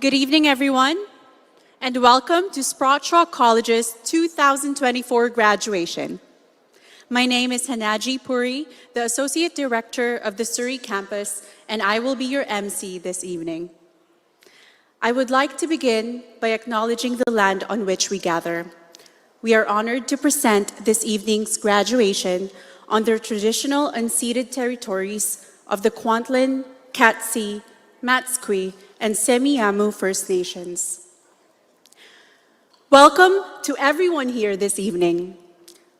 Good evening, everyone, and welcome to Sprott Shaw College's 2024 graduation. My name is Hanaji Puri, the Associate Director of the Surrey campus, and I will be your MC this evening. I would like to begin by acknowledging the land on which we gather. We are honored to present this evening's graduation on the traditional unceded territories of the Kwantlen, Katsi, Matsqui, and Semiahmoo First Nations. Welcome to everyone here this evening.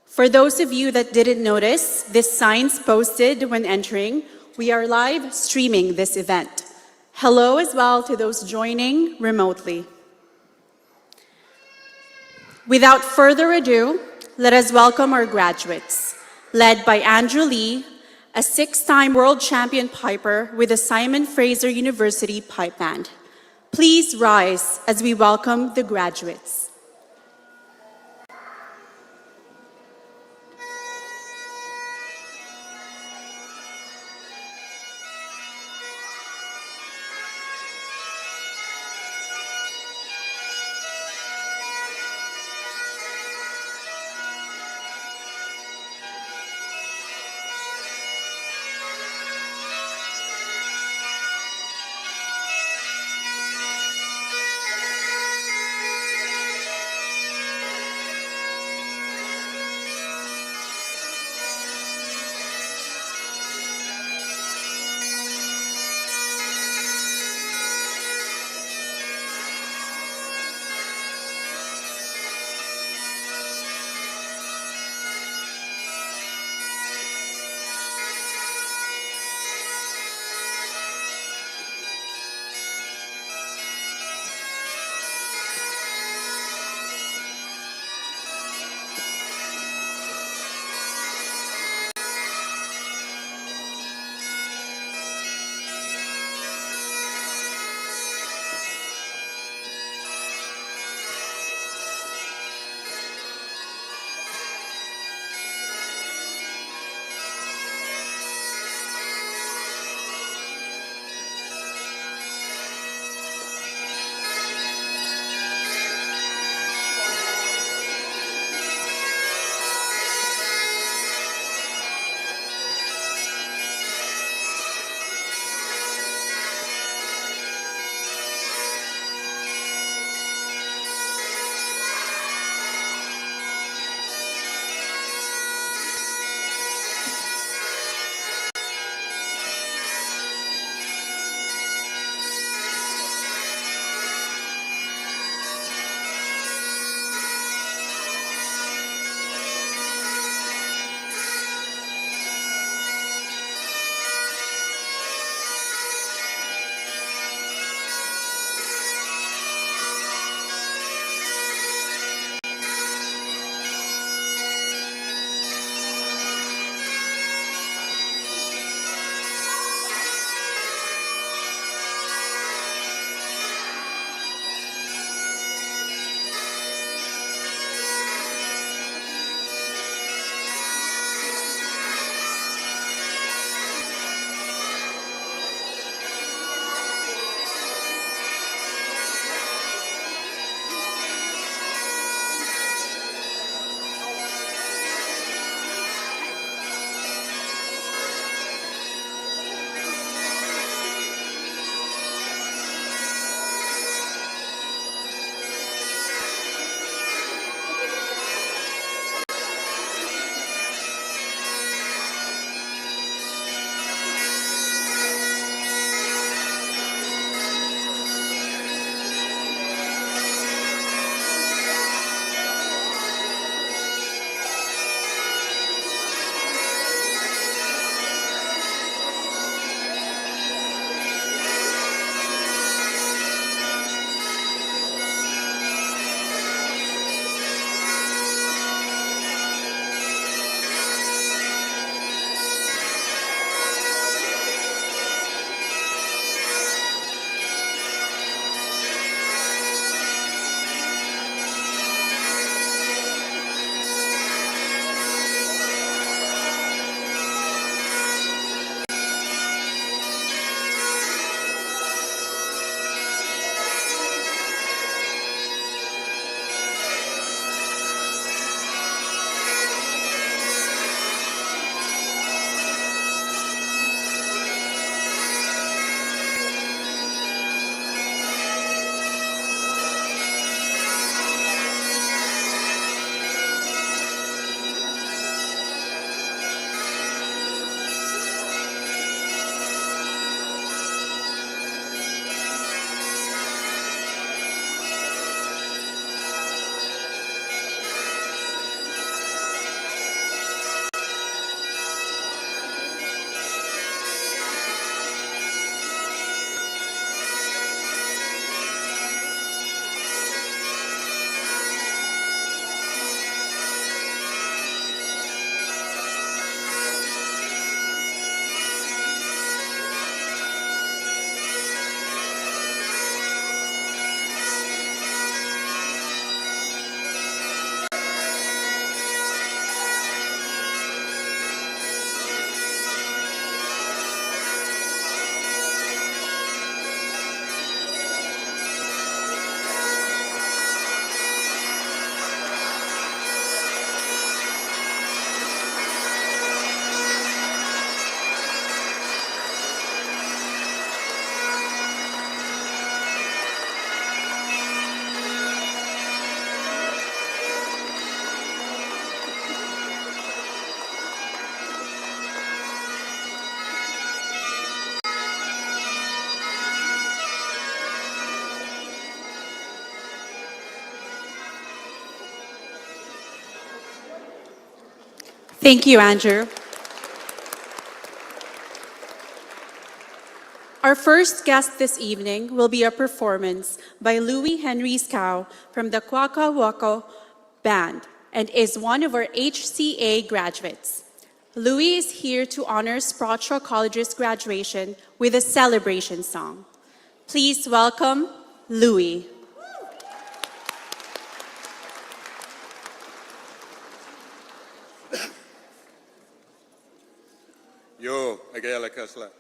For those of you that didn't notice, this sign's posted when entering. We are live streaming this event. Hello as well to those joining remotely. Without further ado, let us welcome our graduates, led by Andrew Lee, a 6-time world champion piper with the Simon Fraser University Pipe Band. Please rise as we welcome the graduates. Thank you, Andrew. Our first guest this evening will be a performance by Louis Henry Scow from the Kwaka Waka Band and is one of our HCA graduates. Louis is here to honor Sprott Shaw College's graduation with a celebration song. Please welcome Louis. Yo, agala kasla.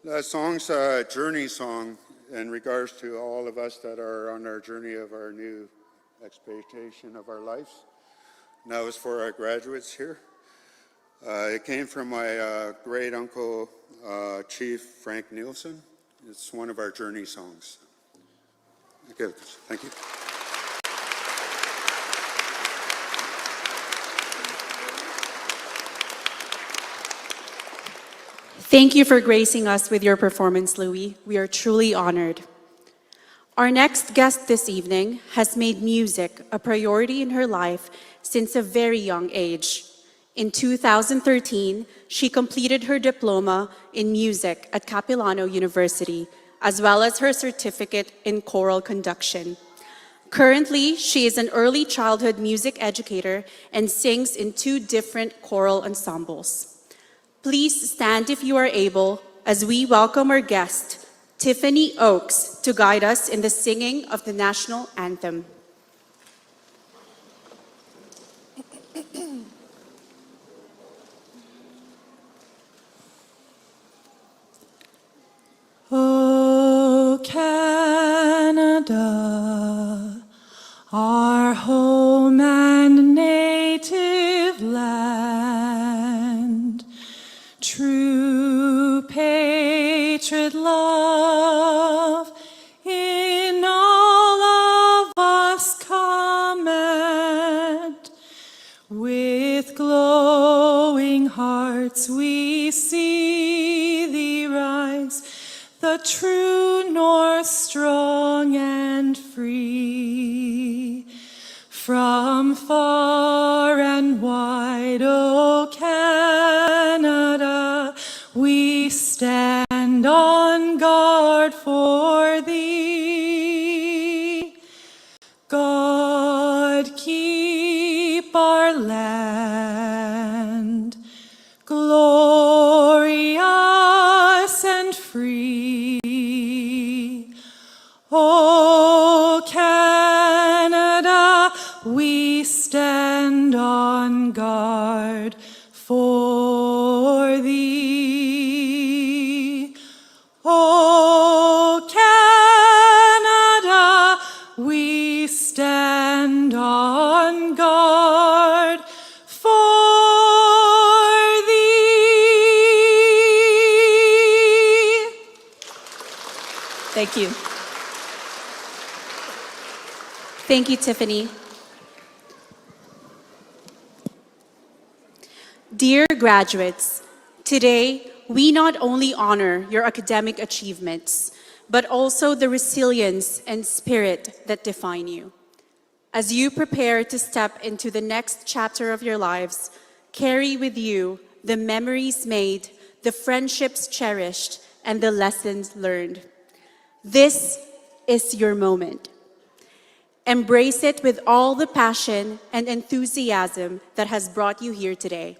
That song's a journey song in regards to all of us that are on our journey of our new expectation of our lives. And that was for our graduates here. It came from my great uncle, Chief Frank Nielsen. It's one of our journey songs. Okay, thank you. Thank you for gracing us with your performance, Louis. We are truly honored. Our next guest this evening has made music a priority in her life since a very young age. In 2013, she completed her diploma in music at Capilano University, as well as her certificate in choral conduction. Currently, she is an early childhood music educator and sings in 2 different choral ensembles. Please stand if you are able as we welcome our guest, Tiffany Oakes, to guide us in the singing of the national anthem. O Canada, our home and native land, true patriot love in all of us command. With glowing hearts we see thee rise, the true North strong and free. From far and wide, O Canada, we stand on guard for thee. God keep our land glorious and free. O Canada, we stand on guard for thee. O Canada, we stand on guard for thee. Thank you. Thank you, Tiffany. Dear graduates, today we not only honor your academic achievements, but also the resilience and spirit that define you. As you prepare to step into the next chapter of your lives, carry with you the memories made, the friendships cherished, and the lessons learned. This is your moment. Embrace it with all the passion and enthusiasm that has brought you here today.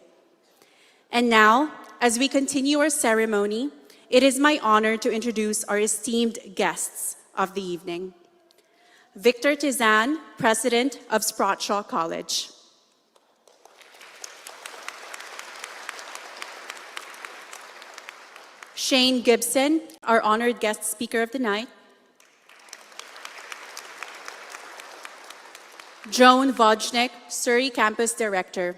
And now, as we continue our ceremony, it is my honor to introduce our esteemed guests of the evening. Victor Tizan, President of Sprott Shaw College. Shane Gibson, our honored guest speaker of the night. Joan Wojcik, Surrey Campus Director.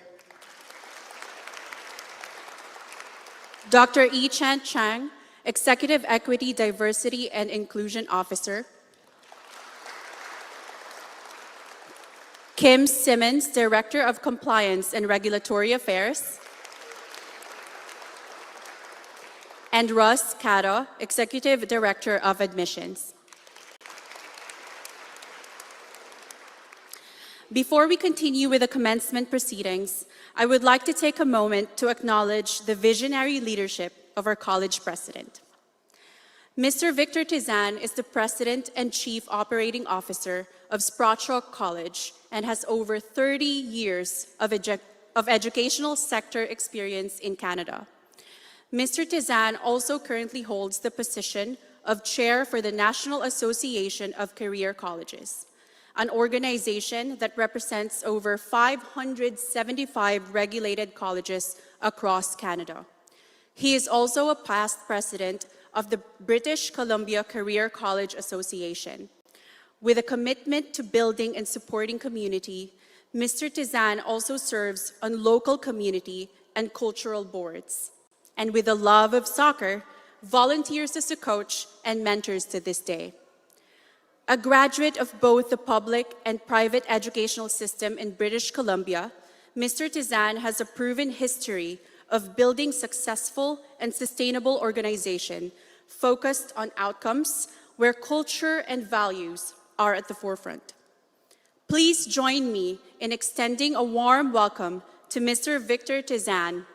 Dr. Yi Chan Chang, Executive Equity, Diversity, and Inclusion Officer. Kim Simmons, Director of Compliance and Regulatory Affairs. And Russ Cado, Executive Director of Admissions. Before we continue with the commencement proceedings, I would like to take a moment to acknowledge the visionary leadership of our college president. Mr. Victor Tizan is the President and Chief Operating Officer of Sprott Shaw College and has over 30 years of educational sector experience in Canada. Mr. Tizan also currently holds the position of Chair for the National Association of Career Colleges, an organization that represents over 575 regulated colleges across Canada. He is also a past president of the British Columbia Career College Association. With a commitment to building and supporting community, Mr. Tizan also serves on local community and cultural boards. And with a love of soccer, volunteers as a coach and mentors to this day. A graduate of both the public and private educational system in British Columbia, Mr. Tizan has a proven history of building successful and sustainable organization focused on outcomes where culture and values are at the forefront. Please join me in extending a warm welcome to Mr. Victor Tizan.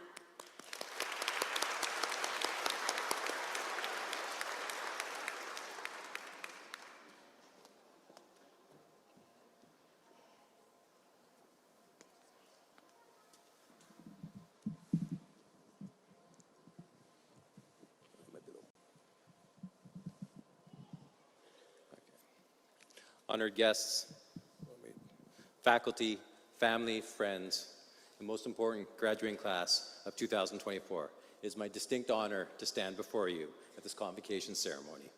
Honored guests, faculty, family, friends, and most important, graduating class of 2024, it is my distinct honor to stand before you at this convocation ceremony.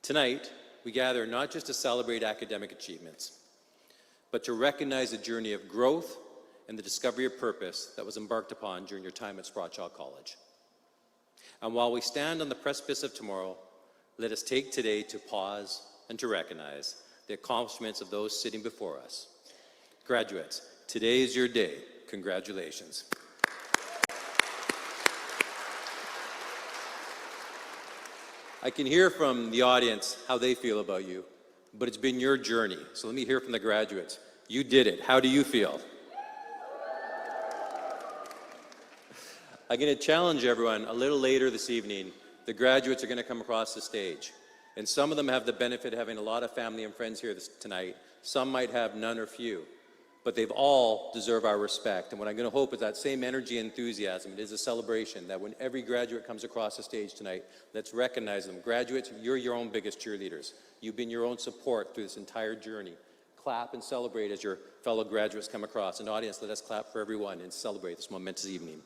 Tonight, we gather not just to celebrate academic achievements, but to recognize the journey of growth and the discovery of purpose that was embarked upon during your time at Sprott Shaw College. And while we stand on the precipice of tomorrow, let us take today to pause and to recognize the accomplishments of those sitting before us. Graduates, today is your day. Congratulations. I can hear from the audience how they feel about you, but it's been your journey. So let me hear from the graduates. You did it. How do you feel? I'm going to challenge everyone a little later this evening. The graduates are going to come across the stage. And some of them have the benefit of having a lot of family and friends here tonight. Some might have none or few. But they've all deserve our respect. And what I'm going to hope is that same energy and enthusiasm. It is a celebration that when every graduate comes across the stage tonight, let's recognize them. Graduates, you're your own biggest cheerleaders. You've been your own support through this entire journey. Clap and celebrate as your fellow graduates come across. And audience, let us clap for everyone and celebrate this momentous evening.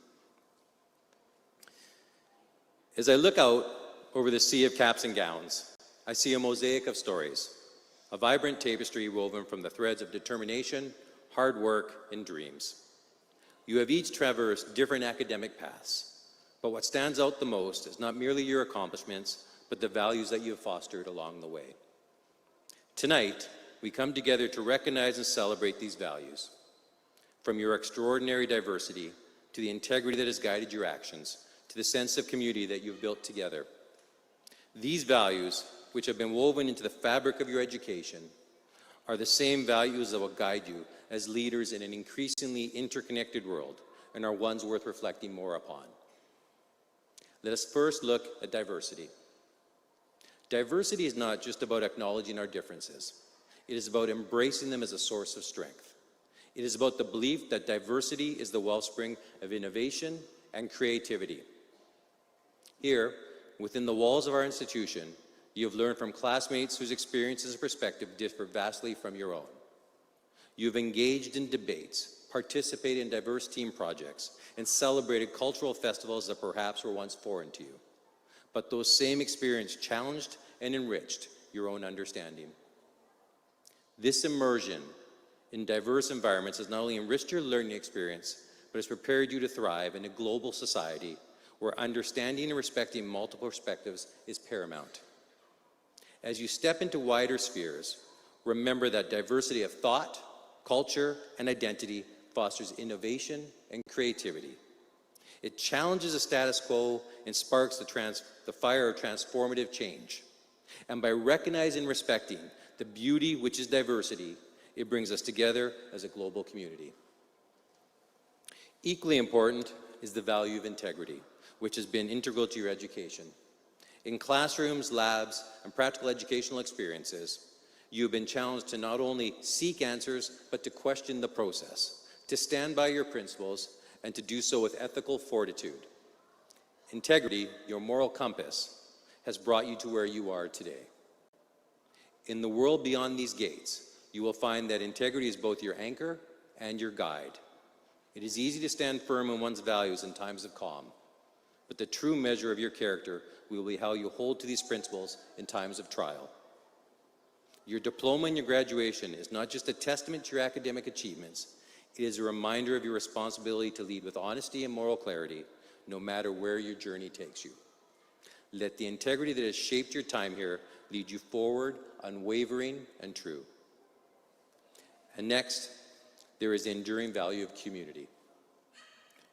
As I look out over the sea of caps and gowns, I see a mosaic of stories, a vibrant tapestry woven from the threads of determination, hard work, and dreams. You have each traversed different academic paths, but what stands out the most is not merely your accomplishments, but the values that you have fostered along the way. Tonight, we come together to recognize and celebrate these values. From your extraordinary diversity, to the integrity that has guided your actions, to the sense of community that you've built together. These values, which have been woven into the fabric of your education, are the same values that will guide you as leaders in an increasingly interconnected world and are ones worth reflecting more upon. Let us first look at diversity. Diversity is not just about acknowledging our differences. It is about embracing them as a source of strength. It is about the belief that diversity is the wellspring of innovation and creativity. Here, within the walls of our institution, you have learned from classmates whose experiences and perspective differ vastly from your own. You have engaged in debates, participated in diverse team projects, and celebrated cultural festivals that perhaps were once foreign to you. But those same experiences challenged and enriched your own understanding. This immersion in diverse environments has not only enriched your learning experience, but has prepared you to thrive in a global society where understanding and respecting multiple perspectives is paramount. As you step into wider spheres, remember that diversity of thought, culture, and identity fosters innovation and creativity. It challenges the status quo and sparks the fire of transformative change. And by recognizing and respecting the beauty which is diversity, it brings us together as a global community. Equally important is the value of integrity, which has been integral to your education. In classrooms, labs, and practical educational experiences, you have been challenged to not only seek answers, but to question the process, to stand by your principles, and to do so with ethical fortitude. Integrity, your moral compass, has brought you to where you are today. In the world beyond these gates, you will find that integrity is both your anchor and your guide. It is easy to stand firm in one's values in times of calm, but the true measure of your character will be how you hold to these principles in times of trial. Your diploma and your graduation is not just a testament to your academic achievements, it is a reminder of your responsibility to lead with honesty and moral clarity, no matter where your journey takes you. Let the integrity that has shaped your time here lead you forward, unwavering and true. And next, there is the enduring value of community.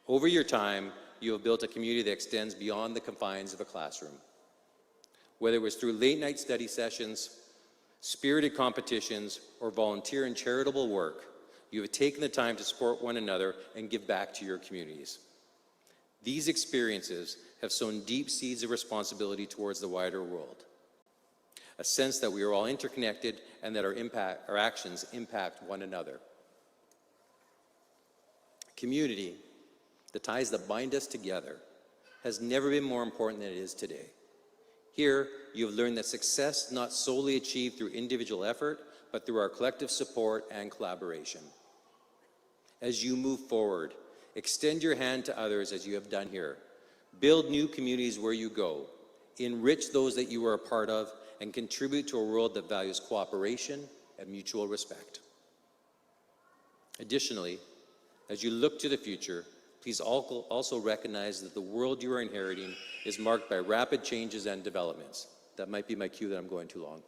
Over your time, you have built a community that extends beyond the confines of a classroom. Whether it was through late-night study sessions, spirited competitions, or volunteer and charitable work, You have taken the time to support one another and give back to your communities. These experiences have sown deep seeds of responsibility towards the wider world. A sense that we are all interconnected and that our actions impact one another. Community, the ties that bind us together, has never been more important than it is today. Here, you have learned that success is not solely achieved through individual effort, but through our collective support and collaboration. As you move forward, extend your hand to others as you have done here. Build new communities where you go. Enrich those that you are a part of, and contribute to a world that values cooperation and mutual respect. Additionally, as you look to the future, please also recognize that the world you are inheriting is marked by rapid changes and developments. That might be my cue that I'm going too long.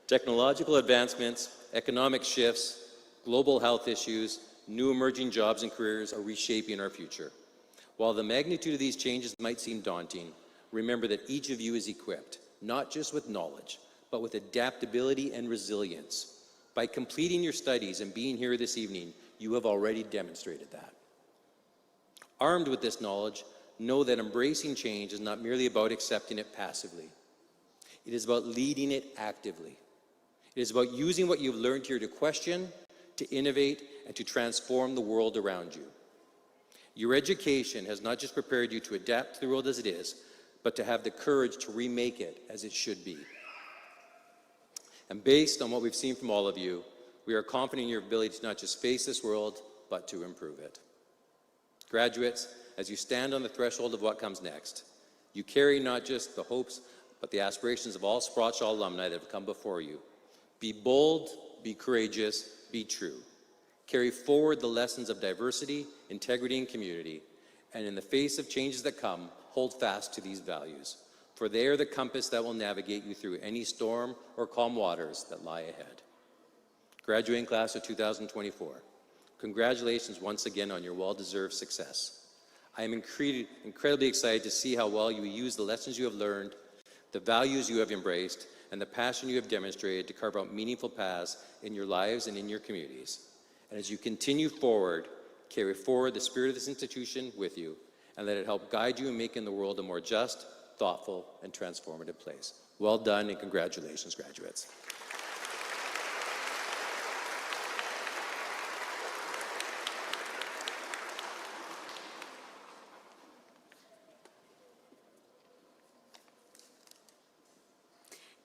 Technological advancements, economic shifts, global health issues, new emerging jobs and careers are reshaping our future. While the magnitude of these changes might seem daunting, remember that each of you is equipped, not just with knowledge, but with adaptability and resilience. By completing your studies and being here this evening, you have already demonstrated that. Armed with this knowledge, know that embracing change is not merely about accepting it passively. It is about leading it actively. It is about using what you've learned here to question, to innovate, and to transform the world around you. Your education has not just prepared you to adapt to the world as it is, but to have the courage to remake it as it should be. And based on what we've seen from all of you, we are confident in your ability to not just face this world, but to improve it. Graduates, as you stand on the threshold of what comes next, you carry not just the hopes, but the aspirations of all Sprott Shaw alumni that have come before you. Be bold, be courageous, be true. Carry forward the lessons of diversity, integrity, and community, and in the face of changes that come, hold fast to these values, for they are the compass that will navigate you through any storm or calm waters that lie ahead. Graduating class of 2024, congratulations once again on your well-deserved success. I am incredibly excited to see how well you use the lessons you have learned, the values you have embraced, and the passion you have demonstrated to carve out meaningful paths in your lives and in your communities. And as you continue forward, carry forward the spirit of this institution with you, and let it help guide you in making the world a more just, thoughtful, and transformative place. Well done, and congratulations, graduates.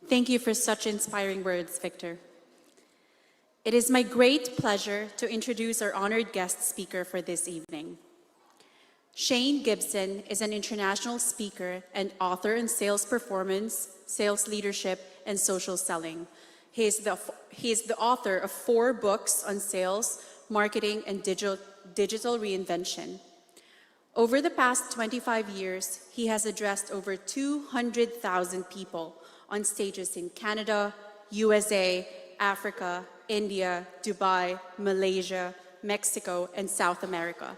Thank you for such inspiring words, Victor. It is my great pleasure to introduce our honored guest speaker for this evening. Shane Gibson is an international speaker and author in sales performance, sales leadership, and social selling. He is the author of 4 books on sales, marketing, and digital reinvention. Over the past 25 years, he has addressed over 200,000 people on stages in Canada, USA, Africa, India, Dubai, Malaysia, Mexico, and South America.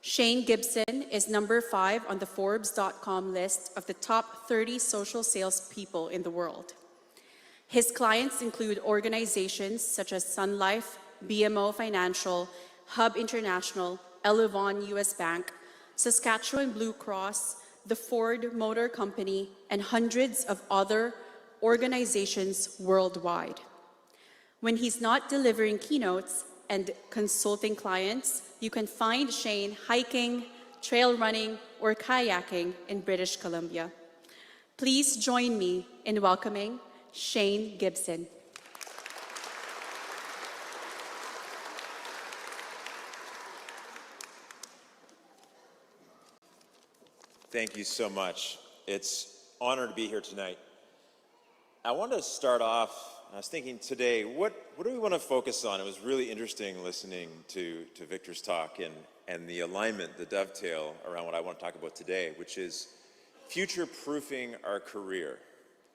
Shane Gibson is number 5 on the Forbes.com list of the top 30 social sales people in the world. His clients include organizations such as Sun Life, BMO Financial, Hub International, Elevon US Bank, Saskatchewan Blue Cross, the Ford Motor Company, and hundreds of other organizations worldwide. When he's not delivering keynotes and consulting clients, you can find Shane hiking, trail running, or kayaking in British Columbia. Please join me in welcoming Shane Gibson. Thank you so much. It's an honor to be here tonight. I want to start off, I was thinking today, what do we want to focus on? It was really interesting listening to Victor's talk and the alignment, the dovetail around what I want to talk about today, which is future-proofing our career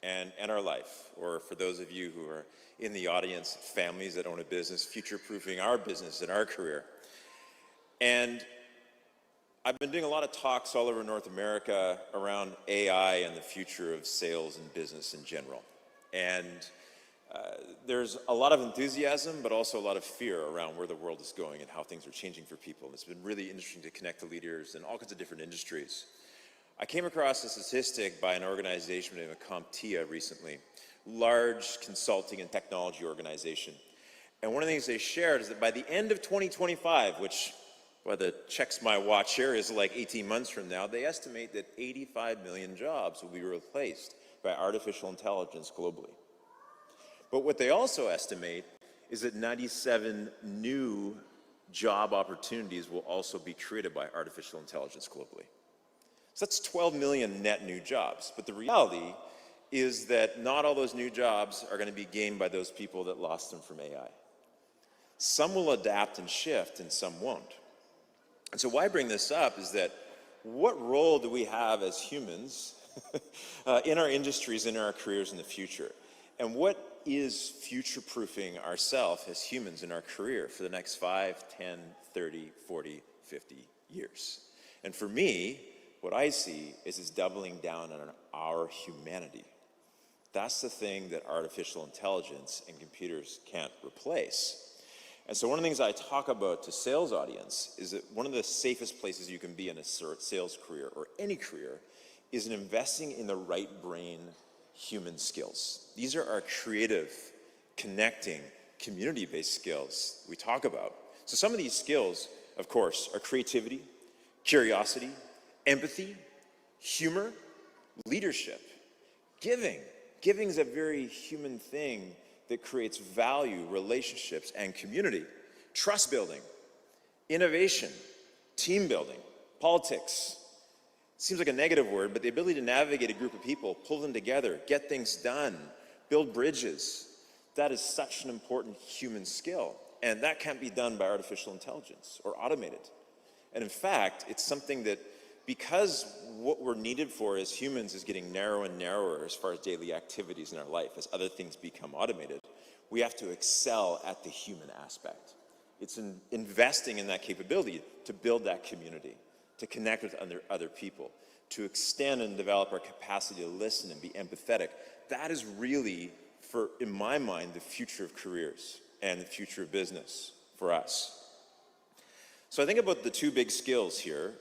and our life. Or for those of you who are in the audience, families that own a business, future-proofing our business and our career. And I've been doing a lot of talks all over North America around AI and the future of sales and business in general. And there's a lot of enthusiasm, but also a lot of fear around where the world is going and how things are changing for people. And it's been really interesting to connect to leaders in all kinds of different industries. I came across a statistic by an organization named CompTIA recently, large consulting and technology organization. And one of the things they shared is that by the end of 2025, which, by the checks my watch here, is like 18 months from now, they estimate that 85 million jobs will be replaced by artificial intelligence globally. But what they also estimate is that 97 new job opportunities will also be created by artificial intelligence globally. So that's 12 million net new jobs. But the reality is that not all those new jobs are going to be gained by those people that lost them from AI. Some will adapt and shift and some won't. And so why I bring this up is that what role do we have as humans in our industries, in our careers in the future? And what is future-proofing ourselves as humans in our career for the next 5, 10, 30, 40, 50 years? And for me, what I see is it's doubling down on our humanity. That's the thing that artificial intelligence and computers can't replace. And so one of the things I talk about to sales audience is that one of the safest places you can be in a sales career or any career is in investing in the right brain human skills. These are our creative, connecting, community-based skills we talk about. So some of these skills, of course, are creativity, curiosity, empathy, humor, leadership, giving. Giving is a very human thing that creates value, relationships, and community. Trust building, innovation, team building, politics. Seems like a negative word, but the ability to navigate a group of people, pull them together, get things done, build bridges, that is such an important human skill. And that can't be done by artificial intelligence or automated. And in fact, it's something that, because what we're needed for as humans is getting narrower and narrower as far as daily activities in our life, as other things become automated, we have to excel at the human aspect. It's investing in that capability to build that community, to connect with other people, to extend and develop our capacity to listen and be empathetic. That is really, in my mind, the future of careers and the future of business for us. So I think about the two big skills here,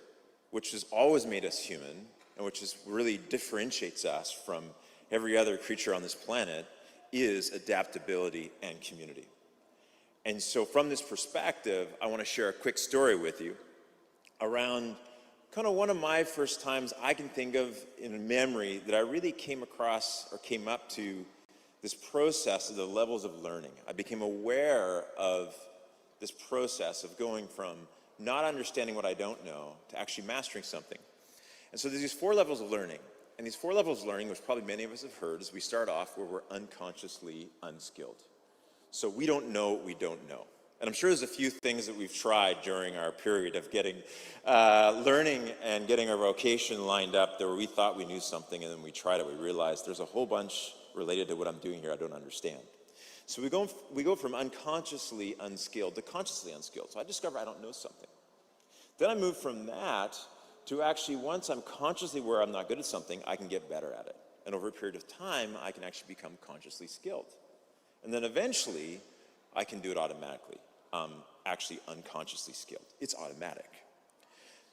which has always made us human and which really differentiates us from every other creature on this planet, is adaptability and community. And so from this perspective, I want to share a quick story with you around kind of one of my first times I can think of in memory that I really came across or came up to this process of the levels of learning. I became aware of this process of going from not understanding what I don't know to actually mastering something. And so there's these 4 levels of learning. And these 4 levels of learning, which probably many of us have heard, is we start off where we're unconsciously unskilled. So we don't know what we don't know. And I'm sure there's a few things that we've tried during our period of getting learning and getting our vocation lined up there where we thought we knew something and then we tried it. We realized there's a whole bunch related to what I'm doing here I don't understand. So we go from unconsciously unskilled to consciously unskilled. So I discover I don't know something. Then I move from that to actually, once I'm consciously aware I'm not good at something, I can get better at it. And over a period of time, I can actually become consciously skilled. And then eventually, I can do it automatically. Actually unconsciously skilled. It's automatic.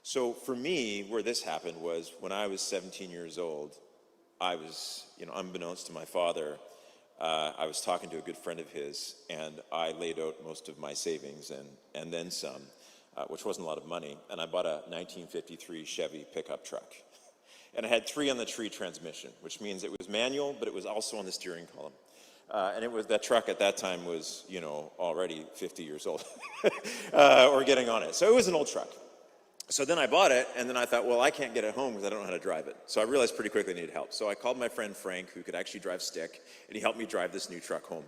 So for me, where this happened was when I was 17 years old, I was, unbeknownst to my father, I was talking to a good friend of his, and I laid out most of my savings and then some, which wasn't a lot of money, and I bought a 1953 Chevy pickup truck. And I had 3-on-the-tree transmission, which means it was manual, but it was also on the steering column. And that truck at that time was, already 50 years old, or getting on it. So it was an old truck. So then I bought it, and then I thought, well, I can't get it home because I don't know how to drive it. So I realized pretty quickly I needed help. So I called my friend Frank, who could actually drive stick, and he helped me drive this new truck home.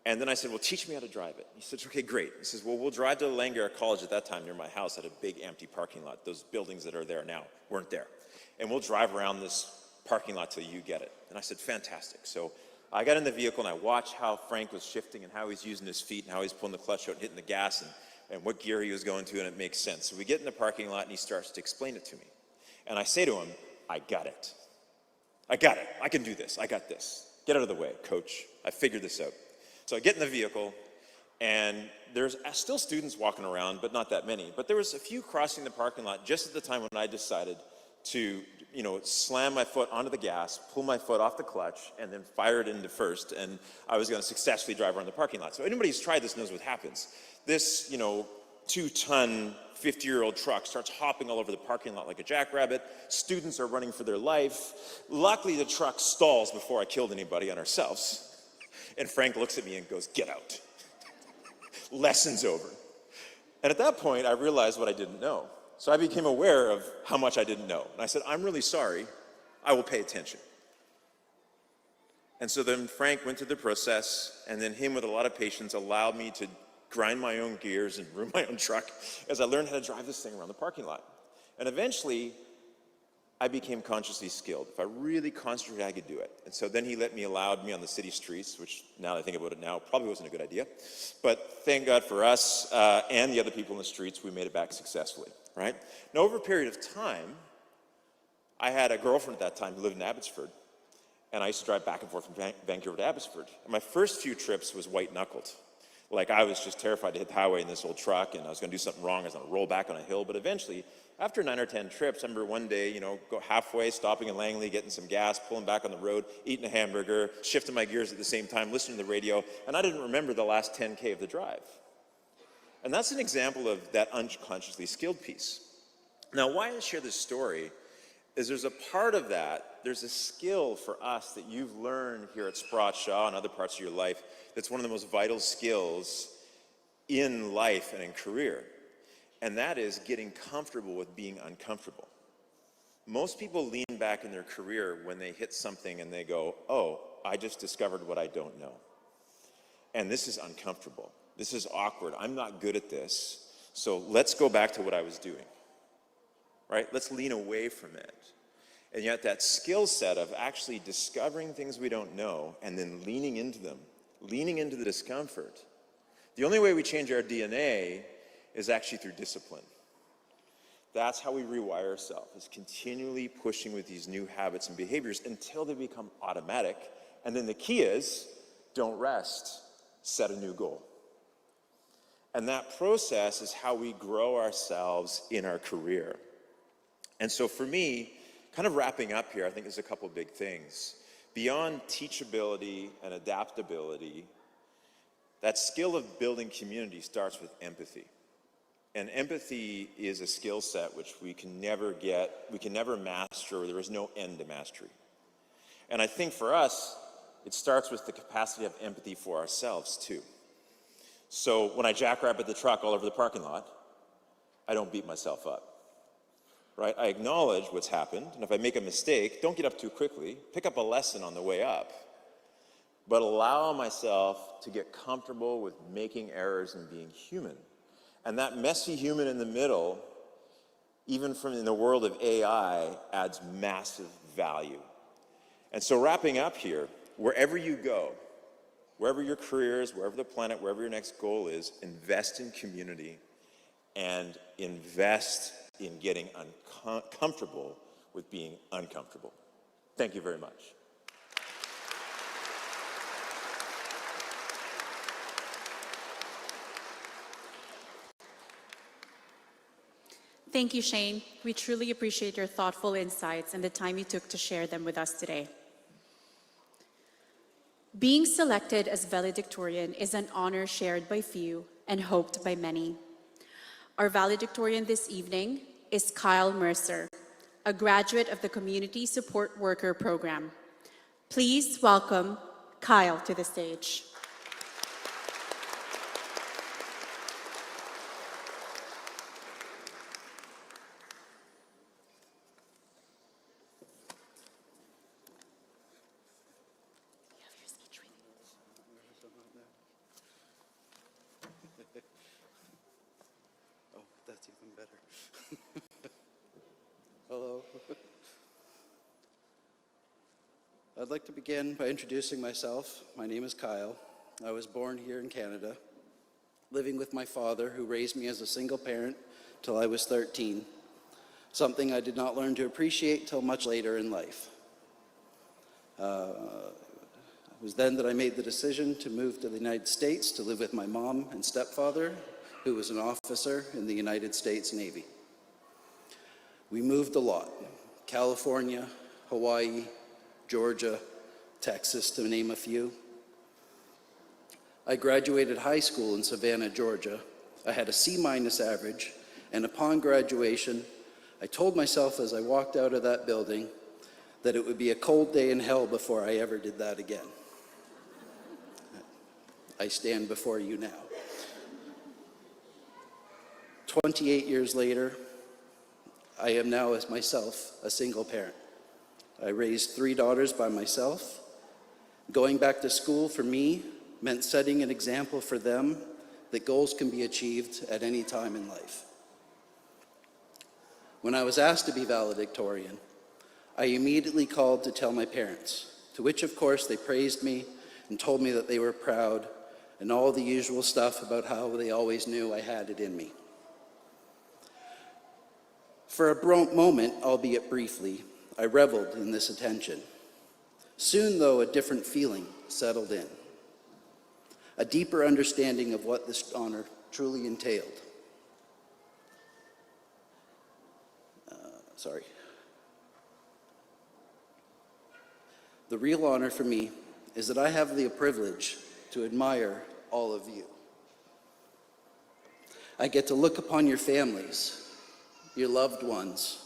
And then I said, well, teach me how to drive it. He said, okay, great. He says, well, we'll drive to Langar College at that time near my house at a big empty parking lot. Those buildings that are there now weren't there. And we'll drive around this parking lot till you get it. And I said, fantastic. So I got in the vehicle and I watched how Frank was shifting and how he's using his feet and how he's pulling the clutch out and hitting the gas and what gear he was going to, and it makes sense. So we get in the parking lot and he starts to explain it to me. And I say to him, I got it. I got it. I can do this. I got this. Get out of the way, coach. I figured this out. So I get in the vehicle, and there's still students walking around, but not that many. But there was a few crossing the parking lot just at the time when I decided to, slam my foot onto the gas, pull my foot off the clutch, and then fire it into first, and I was going to successfully drive around the parking lot. So anybody who's tried this knows what happens. This, 2-ton, 50-year-old truck starts hopping all over the parking lot like a jackrabbit. Students are running for their life. Luckily, the truck stalls before I killed anybody on ourselves. And Frank looks at me and goes, "Get out." Lesson's over. And at that point, I realized what I didn't know. So I became aware of how much I didn't know. And I said, "I'm really sorry. I will pay attention." And so then Frank went through the process, and then him with a lot of patience allowed me to grind my own gears and ruin my own truck as I learned how to drive this thing around the parking lot. And eventually, I became consciously skilled. If I really concentrated, I could do it. And so then he allowed me on the city streets, which now that I think about it now, probably wasn't a good idea. But thank God for us and the other people in the streets, we made it back successfully, right? Now, over a period of time, I had a girlfriend at that time who lived in Abbotsford, and I used to drive back and forth from Vancouver to Abbotsford. And my first few trips was white-knuckled. Like, I was just terrified to hit the highway in this old truck, and I was going to do something wrong. I was going to roll back on a hill. But eventually, after 9 or 10 trips, I remember one day, go halfway, stopping in Langley, getting some gas, pulling back on the road, eating a hamburger, shifting my gears at the same time, listening to the radio, and I didn't remember the last 10K of the drive. And that's an example of that unconsciously skilled piece. Now, why I share this story is there's a part of that, there's a skill for us that you've learned here at Sprott Shaw and other parts of your life that's one of the most vital skills in life and in career. And that is getting comfortable with being uncomfortable. Most people lean back in their career when they hit something and they go, "Oh, I just discovered what I don't know. And this is uncomfortable. This is awkward. I'm not good at this. So let's go back to what I was doing." Right? Let's lean away from it. And yet that skill set of actually discovering things we don't know and then leaning into them, leaning into the discomfort. The only way we change our DNA is actually through discipline. That's how we rewire ourselves, is continually pushing with these new habits and behaviors until they become automatic. And then the key is, don't rest, set a new goal. And that process is how we grow ourselves in our career. And so for me, kind of wrapping up here, I think there's a couple of big things. Beyond teachability and adaptability, that skill of building community starts with empathy. And empathy is a skill set which we can never master, or there is no end to mastery. And I think for us, it starts with the capacity of empathy for ourselves too. So when I jackrabbit the truck all over the parking lot, I don't beat myself up. Right? I acknowledge what's happened, and if I make a mistake, don't get up too quickly. Pick up a lesson on the way up. But allow myself to get comfortable with making errors and being human. And that messy human in the middle, even from in the world of AI, adds massive value. And so wrapping up here, wherever you go, wherever your career is, wherever the planet, wherever your next goal is, invest in community and invest in getting uncomfortable with being uncomfortable. Thank you very much. Thank you, Shane. We truly appreciate your thoughtful insights and the time you took to share them with us today. Being selected as valedictorian is an honor shared by few and hoped by many. Our valedictorian this evening is Kyle Mercer, a graduate of the Community Support Worker Program. Please welcome Kyle to the stage. That's even better. Hello. I'd like to begin by introducing myself. My name is Kyle. I was born here in Canada, living with my father, who raised me as a single parent till I was 13, something I did not learn to appreciate till much later in life. It was then that I made the decision to move to the United States to live with my mom and stepfather, who was an officer in the United States Navy. We moved a lot: California, Hawaii, Georgia, Texas, to name a few. I graduated high school in Savannah, Georgia. I had a C- average, and upon graduation, I told myself as I walked out of that building that it would be a cold day in hell before I ever did that again. I stand before you now. 28 years later, I am now as myself a single parent. I raised 3 daughters by myself. Going back to school for me meant setting an example for them that goals can be achieved at any time in life. When I was asked to be valedictorian, I immediately called to tell my parents, to which of course they praised me and told me that they were proud and all the usual stuff about how they always knew I had it in me. For a moment, albeit briefly, I reveled in this attention. Soon, though, a different feeling settled in, a deeper understanding of what this honor truly entailed. The real honor for me is that I have the privilege to admire all of you. I get to look upon your families, your loved ones,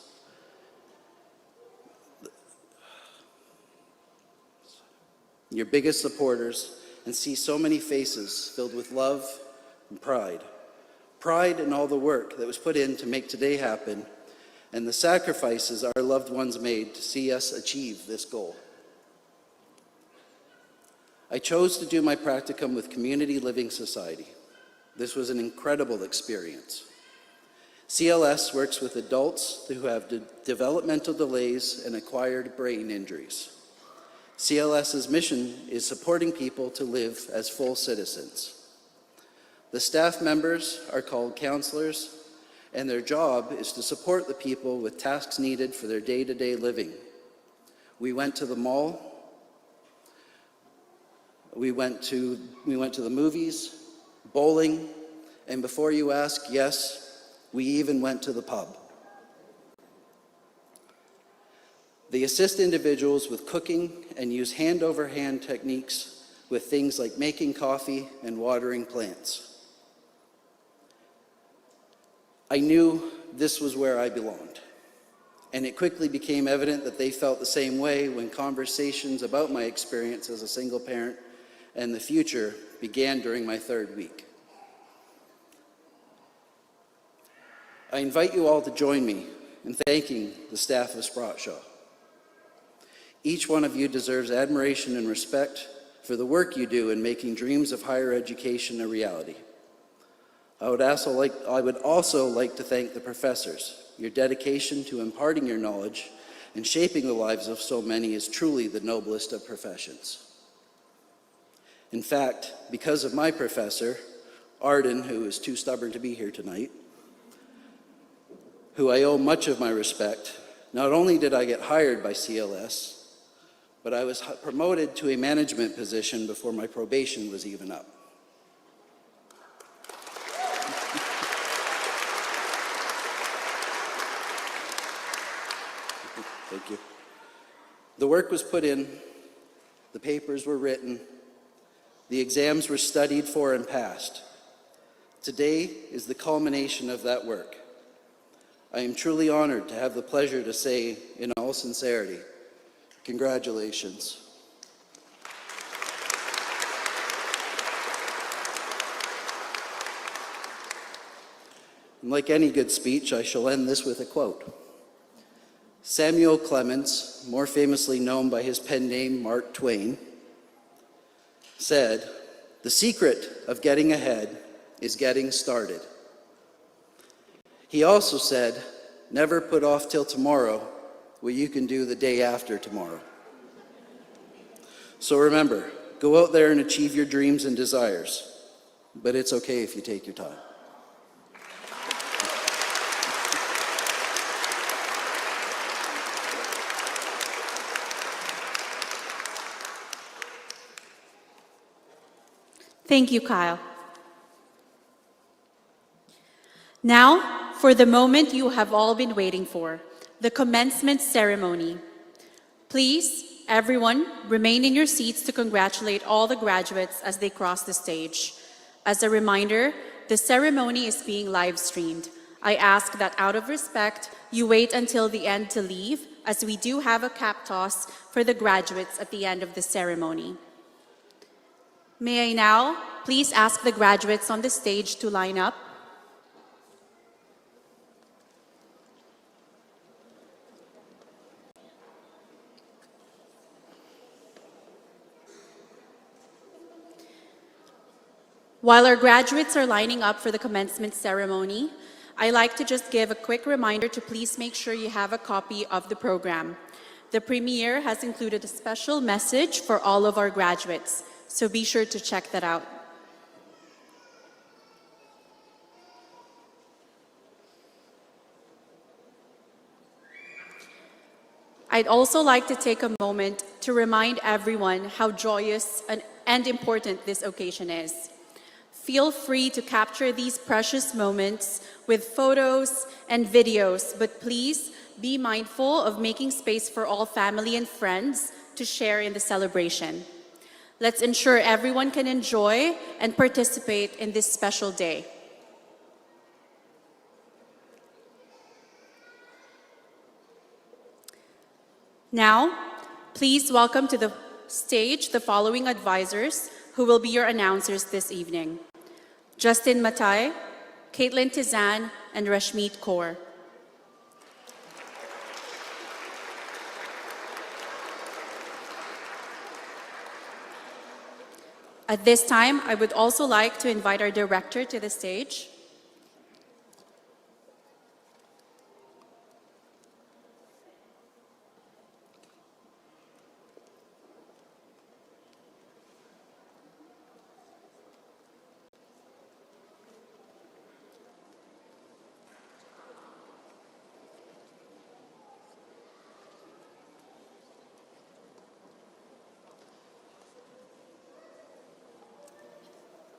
your biggest supporters, and see so many faces filled with love and pride. Pride in all the work that was put in to make today happen, and the sacrifices our loved ones made to see us achieve this goal. I chose to do my practicum with Community Living Society. This was an incredible experience. CLS works with adults who have developmental delays and acquired brain injuries. CLS's mission is supporting people to live as full citizens. The staff members are called counselors, and their job is to support the people with tasks needed for their day-to-day living. We went to the mall, we went to the movies, bowling, and before you ask, yes, we even went to the pub. They assist individuals with cooking and use hand-over-hand techniques with things like making coffee and watering plants. I knew this was where I belonged, and it quickly became evident that they felt the same way when conversations about my experience as a single parent and the future began during my 3rd week. I invite you all to join me in thanking the staff of Sprott Shaw. Each one of you deserves admiration and respect for the work you do in making dreams of higher education a reality. I would also like to thank the professors. Your dedication to imparting your knowledge and shaping the lives of so many is truly the noblest of professions. In fact, because of my professor, Arden, who is too stubborn to be here tonight, who I owe much of my respect, not only did I get hired by CLS, but I was promoted to a management position before my probation was even up. Thank you. The work was put in, the papers were written, the exams were studied for and passed. Today is the culmination of that work. I am truly honored to have the pleasure to say, in all sincerity, congratulations. And like any good speech, I shall end this with a quote. Samuel Clemens, more famously known by his pen name Mark Twain, said, "The secret of getting ahead is getting started." He also said, "Never put off till tomorrow what you can do the day after tomorrow." So remember, go out there and achieve your dreams and desires, but it's okay if you take your time. Thank you, Kyle. Now, for the moment you have all been waiting for, the commencement ceremony. Please, everyone, remain in your seats to congratulate all the graduates as they cross the stage. As a reminder, the ceremony is being live streamed. I ask that out of respect, you wait until the end to leave, as we do have a cap toss for the graduates at the end of the ceremony. May I now please ask the graduates on the stage to line up? While our graduates are lining up for the commencement ceremony, I like to just give a quick reminder to please make sure you have a copy of the program. The Premier has included a special message for all of our graduates, so be sure to check that out. I'd also like to take a moment to remind everyone how joyous and important this occasion is. Feel free to capture these precious moments with photos and videos, but please be mindful of making space for all family and friends to share in the celebration. Let's ensure everyone can enjoy and participate in this special day. Now, please welcome to the stage the following advisors who will be your announcers this evening. Justin Matai, Caitlin Tizan, and Rashmeet Kaur. At this time, I would also like to invite our director to the stage.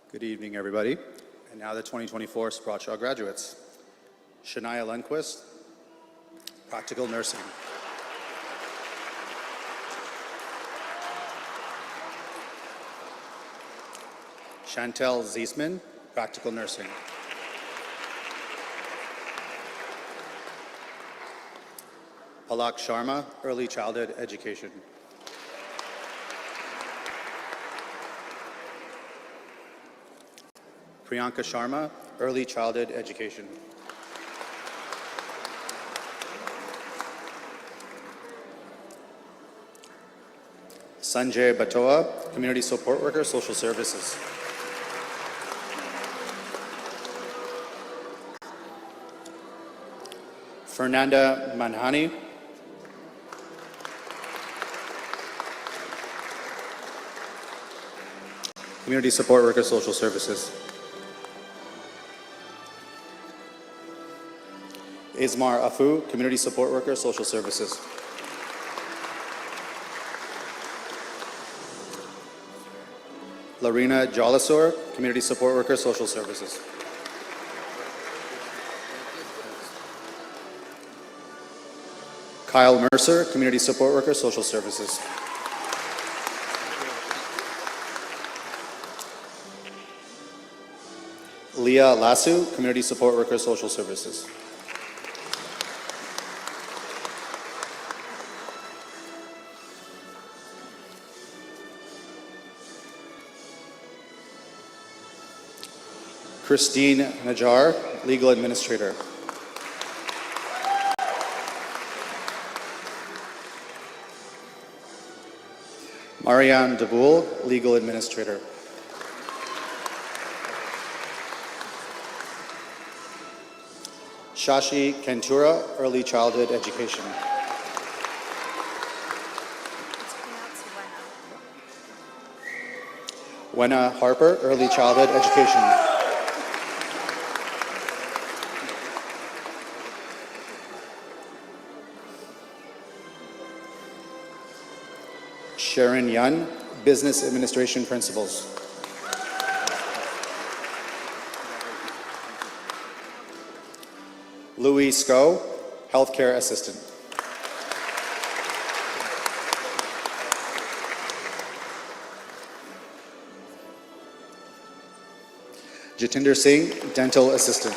Good evening, everybody. And now the 2024 Sprott Shaw graduates. Shania Lundquist, Practical Nursing. Chantel Ziesman, Practical Nursing. Palak Sharma, Early Childhood Education. Priyanka Sharma, Early Childhood Education. Sanjay Batoa, Community Support Worker, Social Services. Fernanda Manhani. Community Support Worker, Social Services. Ismar Afu, Community Support Worker, Social Services. Larina Jolasor, Community Support Worker, Social Services. Kyle Mercer, Community Support Worker, Social Services. Leah Lasso, Community Support Worker, Social Services. Christine Najar, Legal Administrator. Marianne Deboul, Legal Administrator. Shashi Kentura, Early Childhood Education. Wenna Harper, Early Childhood Education. Sharon Yun, Business Administration Principles. Louis Sco, healthcare assistant. Jatinder Singh, dental assistant.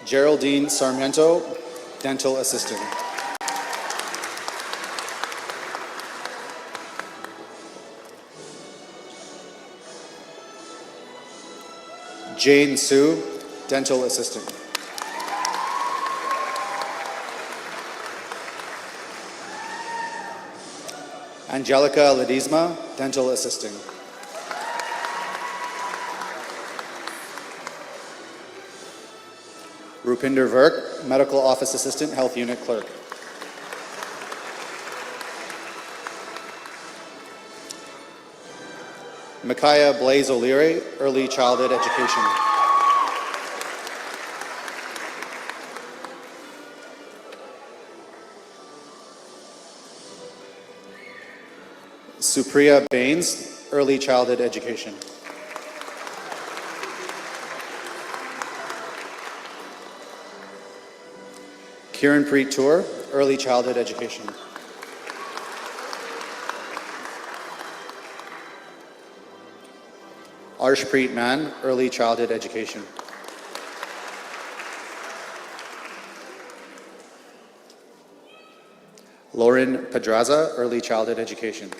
Geraldine Sarmiento, dental assistant. Jane Sue, dental assistant. Angelica Ledesma, dental assistant. Rupinder Virk, medical office assistant, health unit clerk. Micaiah Blaze O'Leary, early childhood education. Supriya Baines, early childhood education. Kiranpreet Tour, early childhood education. Arshpreet Mann, early childhood education. Lauren Pedraza, early childhood education.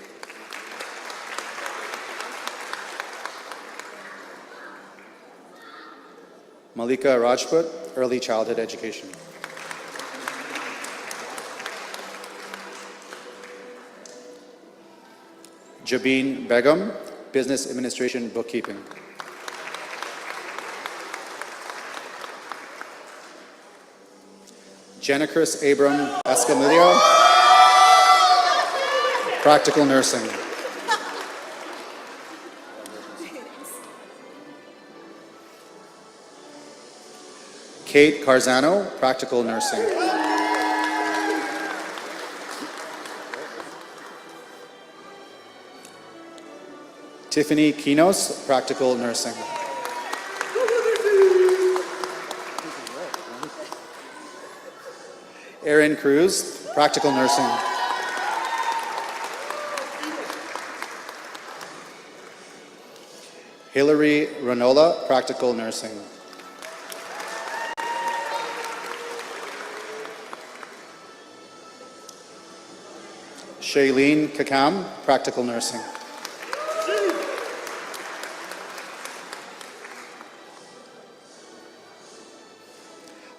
Malika Rajput, early childhood education. Jabeen Begum, business administration bookkeeping. Jennicris Abram Escamillo, practical nursing. Kate Carzano, practical nursing. Tiffany Kinos, practical nursing. Erin Cruz, practical nursing. Hillary Ranola, practical nursing. Shailene Kakam, practical nursing.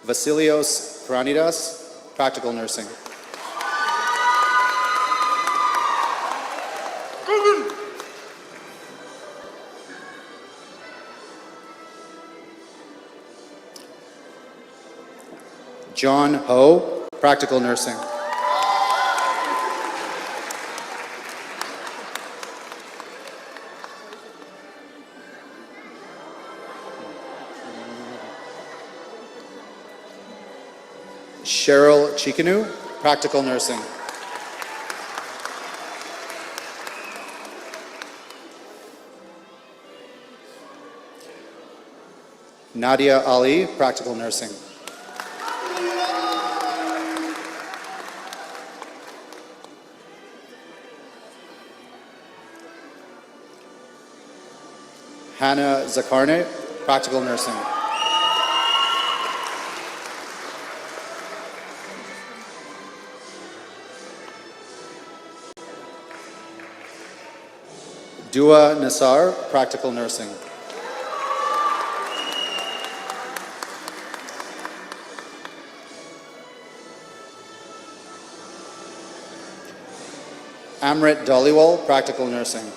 Vasilios Pranidas, practical nursing. John Ho, practical nursing. Cheryl Chikanu, practical nursing. Nadia Ali, practical nursing. Hannah Zakarne, practical nursing. Dua Nassar, practical nursing. Amrit Dhaliwal, practical nursing.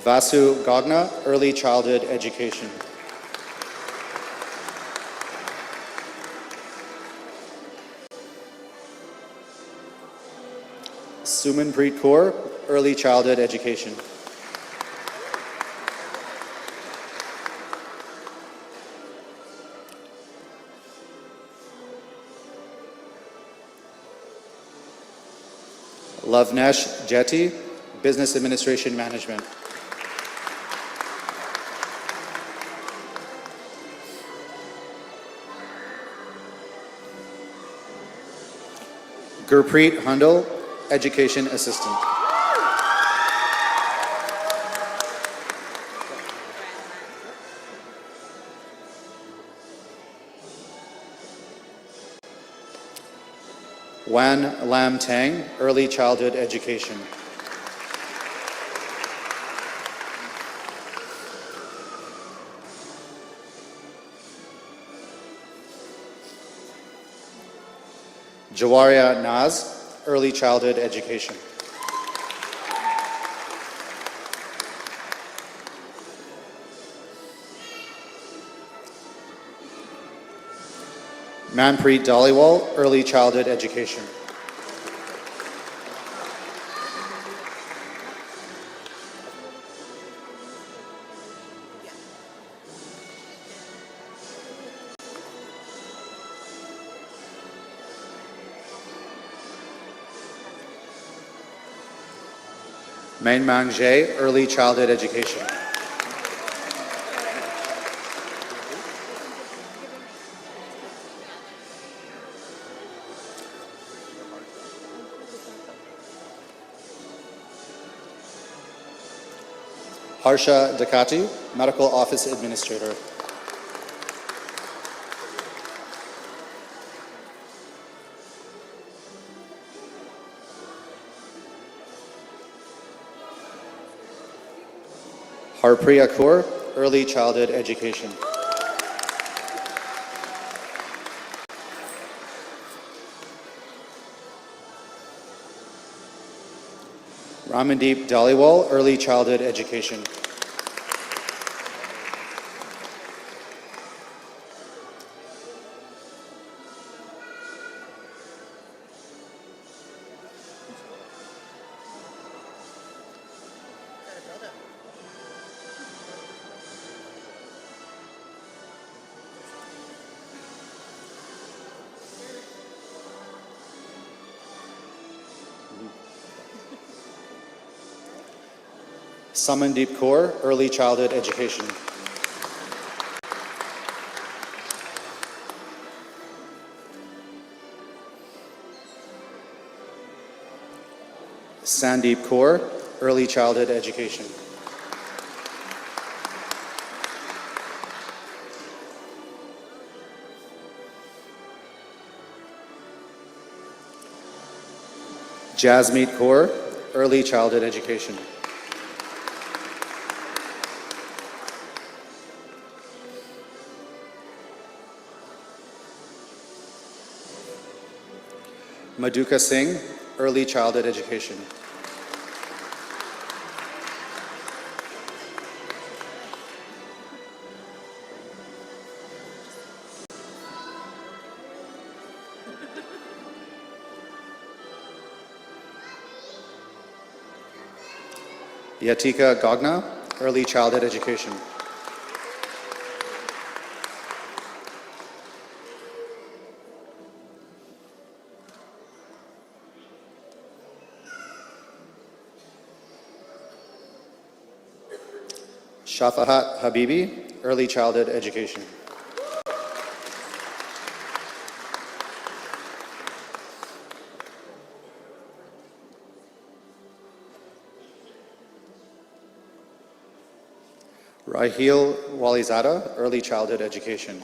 Vasu Gagna, early childhood education. Sumanpreet Kaur, early childhood education. Lavnesh Jetty, Business Administration Management. Gurpreet Hundal, Education Assistant. Wan Lam Tang, Early Childhood Education. Jawaria Naz, Early Childhood Education. Manpreet Dhaliwal, Early Childhood Education. Main Mang Jay, Early Childhood Education. Harsha Dakati, Medical Office Administrator. Harpriya Kaur, Early Childhood Education. Ramandeep Dhaliwal, Early Childhood Education. Samandeep Kaur, Early Childhood Education. Sandeep Kaur, Early Childhood Education. Jasmeet Kaur, Early Childhood Education. Madhuka Singh, Early Childhood Education. Yatika Gogna, Early Childhood Education. Shafahat Habibi, Early Childhood Education. Raheel Walizada, Early Childhood Education.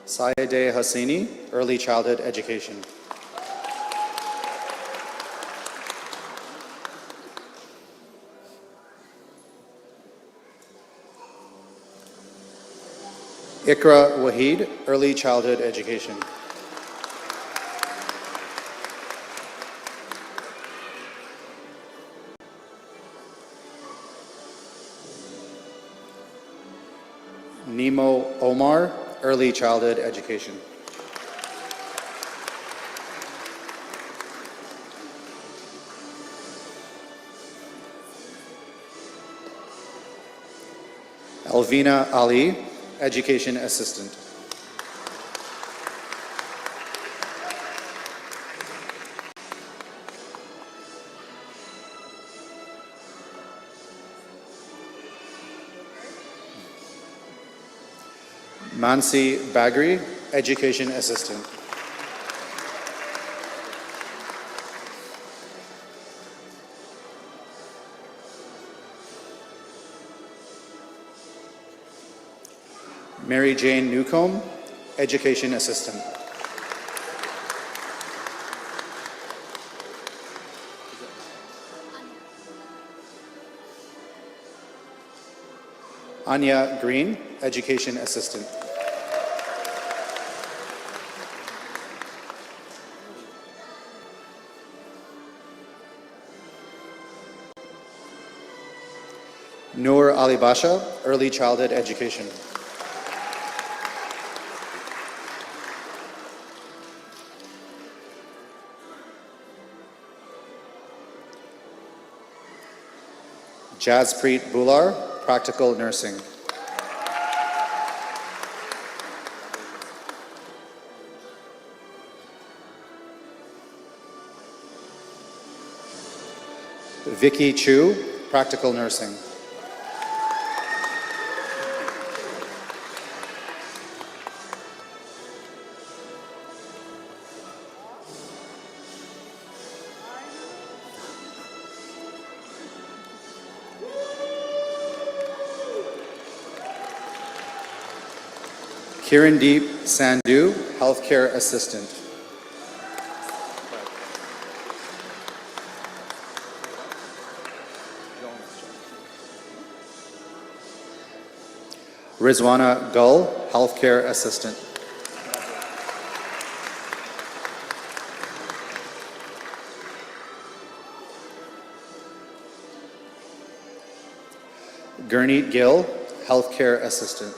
Sayedeh Hassini, Early Childhood Education. Ikra Wahid, Early Childhood Education. Nemo Omar, Early Childhood Education. Alvina Ali, Education Assistant. Mansi Bagri, Education Assistant. Mary Jane Newcomb, Education Assistant. Anya Green, Education Assistant. Noor Ali Basha, Early Childhood Education. Jaspreet Bular, Practical Nursing. Vicky Chu, Practical Nursing. Kirandeep Sandhu, Healthcare Assistant. Rizwana Gull, Healthcare Assistant. Gurneet Gill, Healthcare Assistant.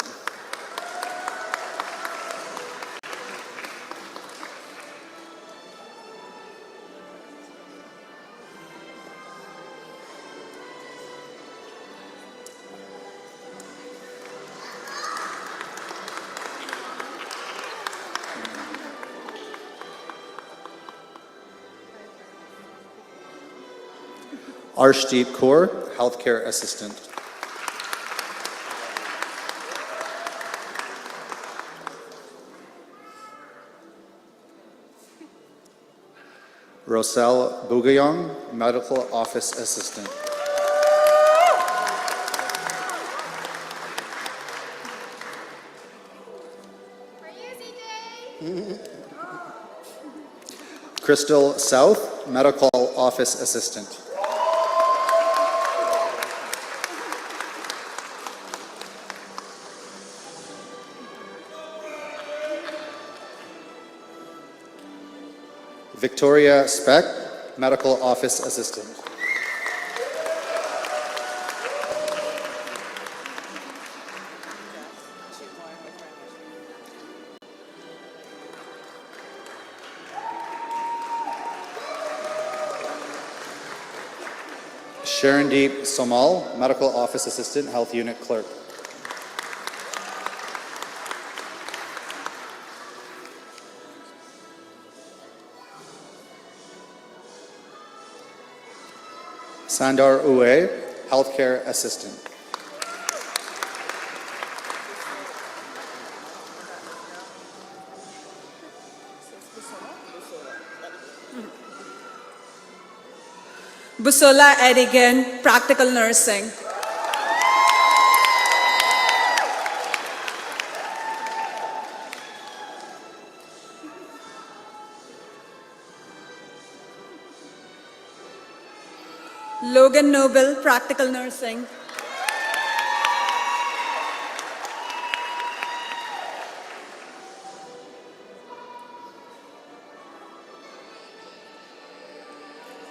Arshdeep Kaur, Healthcare Assistant. Roselle Bugayong, Medical Office Assistant. Crystal South, Medical Office Assistant. Victoria Speck, Medical Office Assistant. Sharondeep Somal, Medical Office Assistant, Health Unit Clerk. Sandar Uwe, Healthcare Assistant. Busola Edigan, Practical Nursing. Logan Noble, Practical Nursing.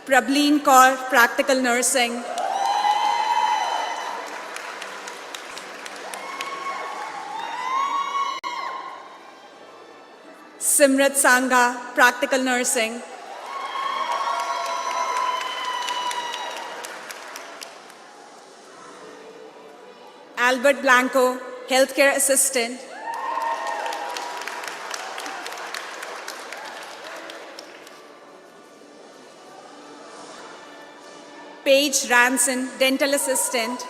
Prableen Kaur, Practical Nursing. Simrat Sangha, Practical Nursing. Albert Blanco, Healthcare Assistant. Paige Ranson, Dental Assistant.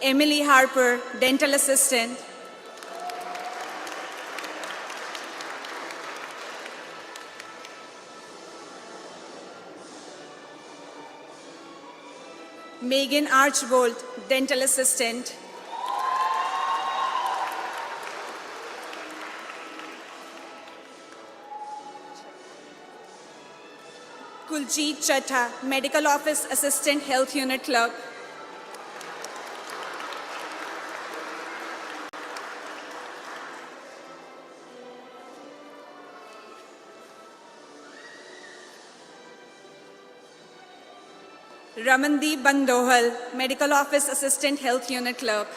Emily Harper, Dental Assistant. Megan Archbold, Dental Assistant. Kuljeet Chattha, Medical Office Assistant, Health Unit Clerk. Ramandeep Bandohal, Medical Office Assistant, Health Unit Clerk.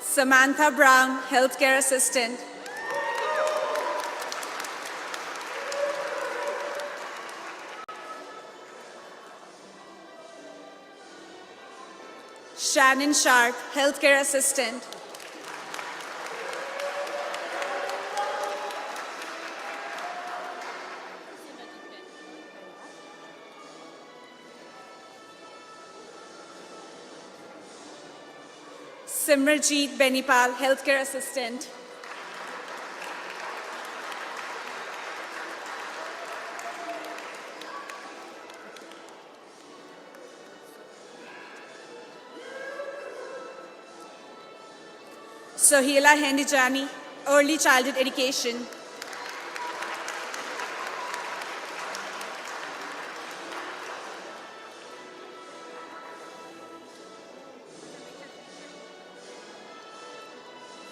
Samantha Brown, Healthcare Assistant. Shannon Sharp, Healthcare Assistant. Simranjeet Benipal, Healthcare Assistant. Sohila Hendijani, Early Childhood Education.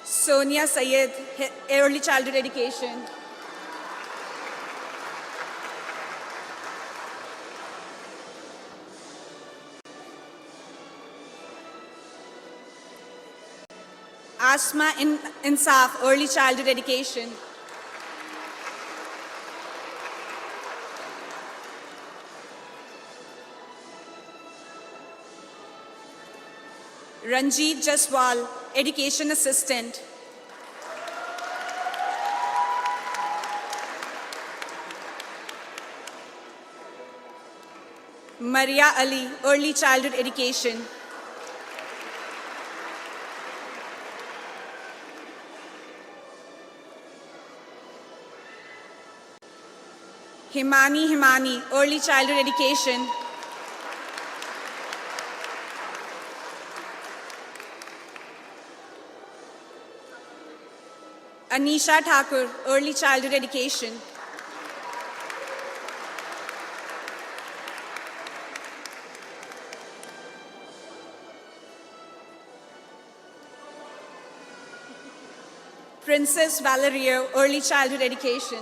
Sonia Sayed, Early Childhood Education. Asma Insaf, Early Childhood Education. Ranjit Jaswal, Education Assistant. Maria Ali, Early Childhood Education. Himani, Early Childhood Education. Anisha Thakur, Early Childhood Education. Princess Valerio, Early Childhood Education.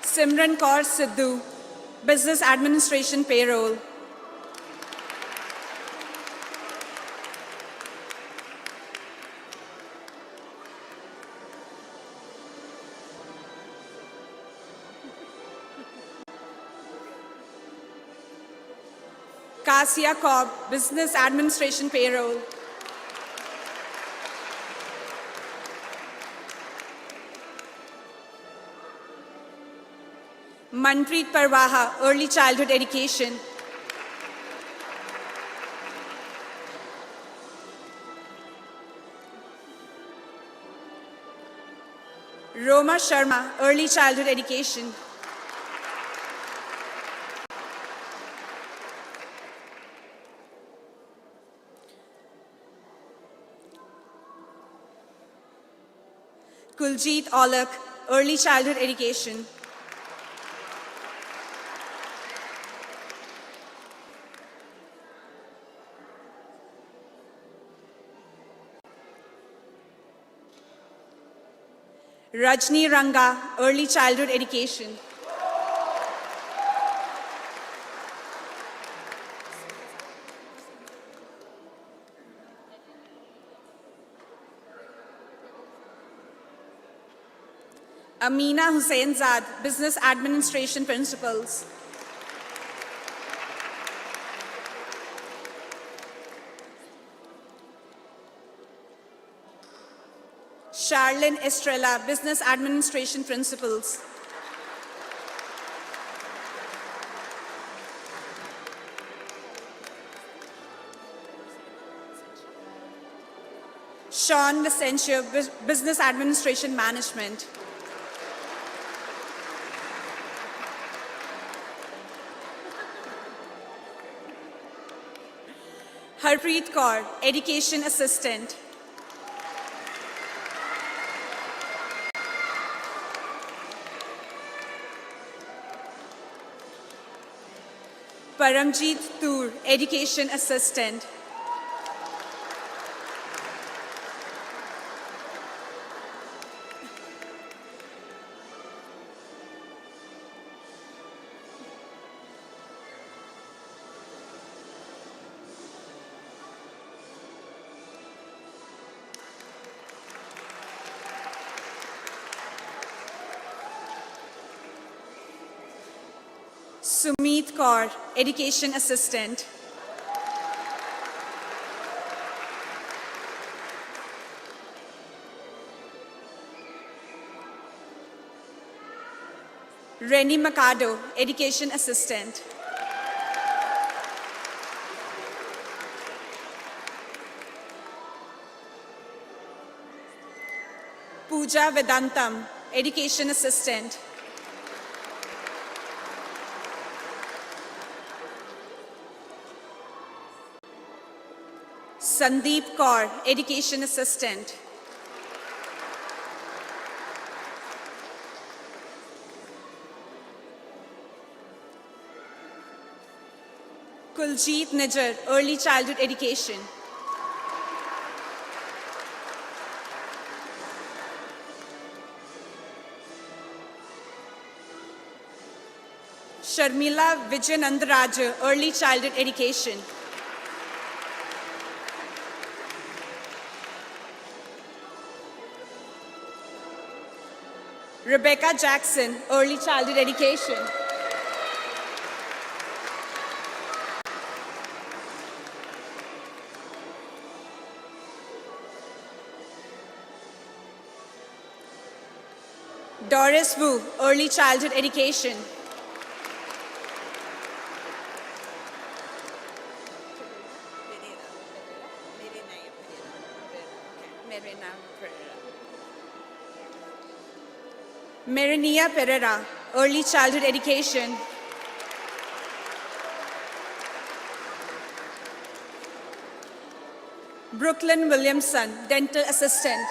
Simran Kaur Sidhu, Business Administration Payroll. Kasia Cobb, Business Administration Payroll. Manpreet Parwaha, Early Childhood Education. Roma Sharma, Early Childhood Education. Kuljeet Olak, Early Childhood Education. Rajni Ranga, Early Childhood Education. Amina Husseinzad, Business Administration Principles. Charlene Estrella, Business Administration Principles. Sean Vicencio, Business Administration Management. Harpreet Kaur, Education Assistant. Paramjeet Toor, Education Assistant. Sumit Kaur, Education Assistant. Rennie Mercado, Education Assistant. Pooja Vedantam, Education Assistant. Sandeep Kaur, Education Assistant. Kuljit Nijar, Early Childhood Education. Sharmila Vijayanandaraju, Early Childhood Education. Rebecca Jackson, Early Childhood Education. Doris Wu, Early Childhood Education. Merinia Pereira, Early Childhood Education. Brooklyn Williamson, Dental Assistant.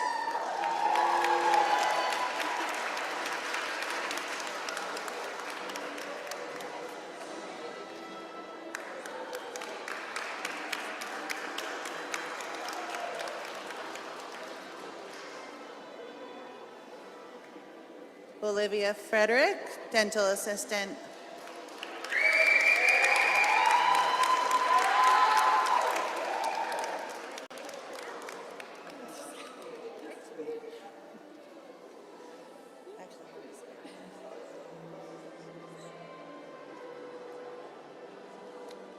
Olivia Frederick, Dental Assistant.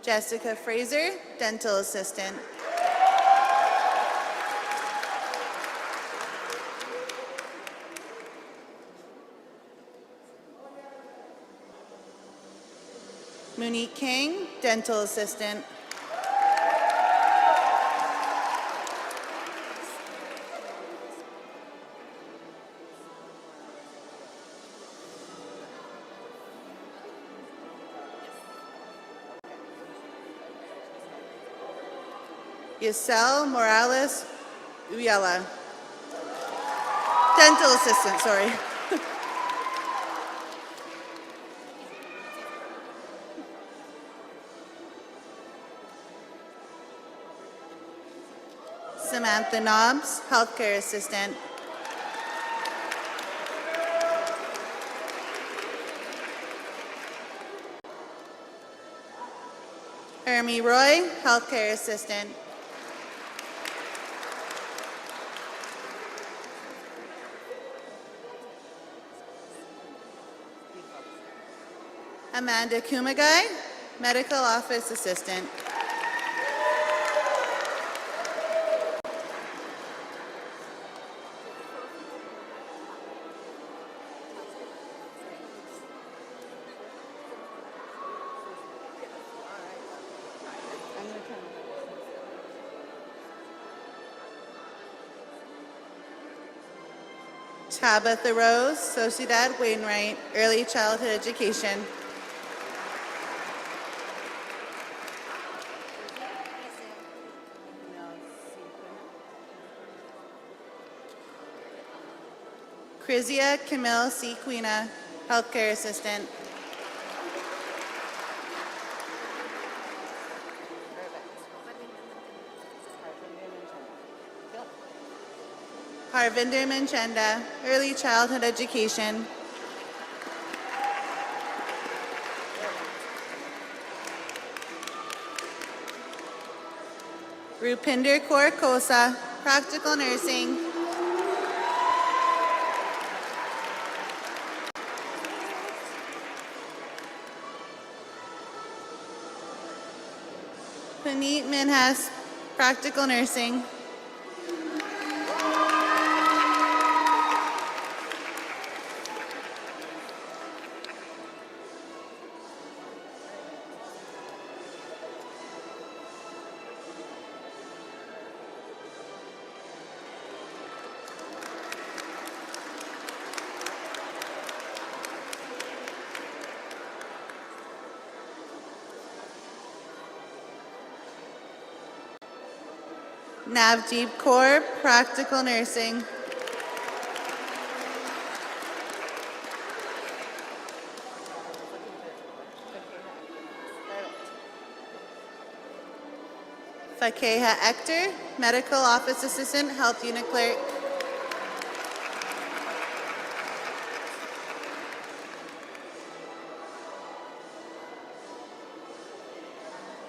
Jessica Fraser, Dental Assistant. Monique King, Dental Assistant. Yesel Morales Uyala. Dental Assistant, sorry. Samantha Nobbs, healthcare assistant. Ermi Roy, healthcare assistant. Amanda Kumagai, medical office assistant. Tabitha Rose, Sociedad Wainwright, early childhood education. Krizia Camille C. Quina, healthcare assistant. Harvinder Manchanda, early childhood education. Rupinder Kaur Kosa, practical nursing. Puneet Minhas, practical nursing. Navdeep Kaur, practical nursing. Fakeha Ekter, medical office assistant, health unit clerk.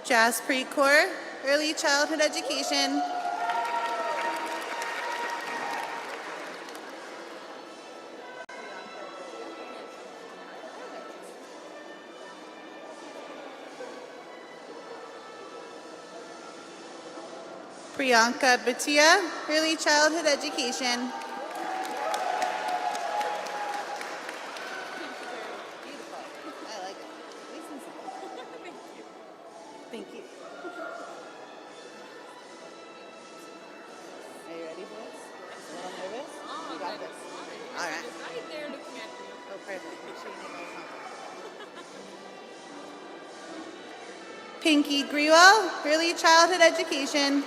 Jaspreet Kaur, early childhood education. Priyanka Bhatia, early childhood education. Thank you. Are you ready for this? A little nervous? You got this. All right. Right there looking at me. Oh, perfect. Make sure you make eye contact. Pinky Grewal, early childhood education.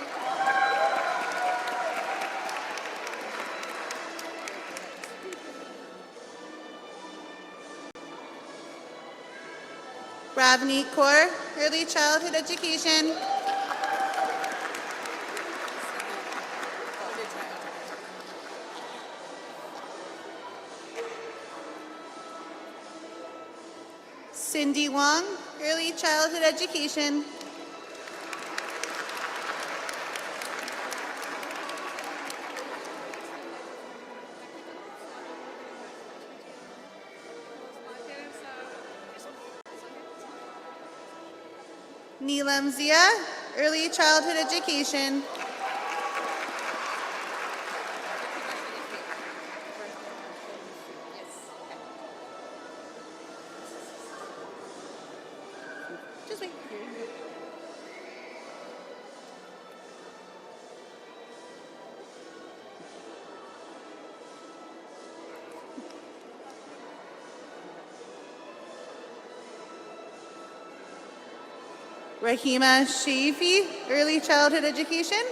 Ravneet Kaur, early childhood education. Cindy Wong, early childhood education. Neelam Zia, early childhood education. Just wait. Rahima Shaifi, early childhood education.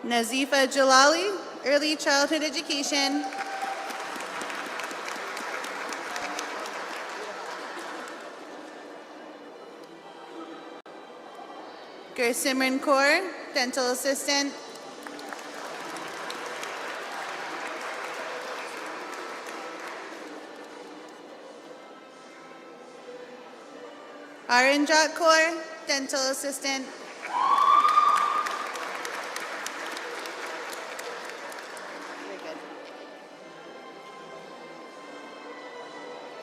Nazifa Jalali, Early Childhood Education. Gursimran Kaur, Dental Assistant. Aranjot Kaur, Dental Assistant.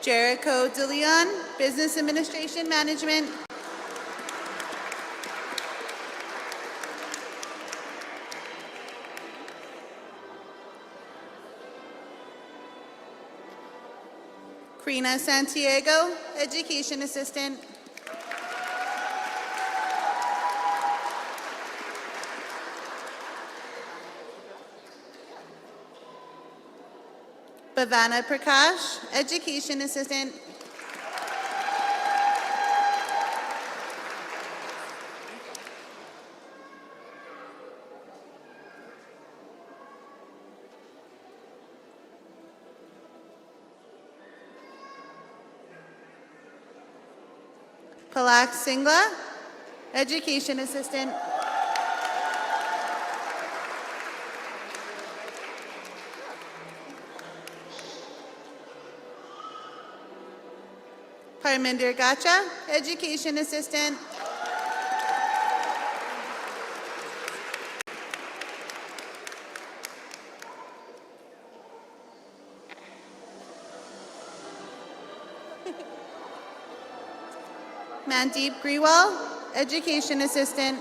Jericho DeLeon, Business Administration Management. Krina Santiago, Education Assistant. Bhavana Prakash, Education Assistant. Palak Singla, Education Assistant. Parminder Gacha, Education Assistant. Mandeep Griwal, Education Assistant.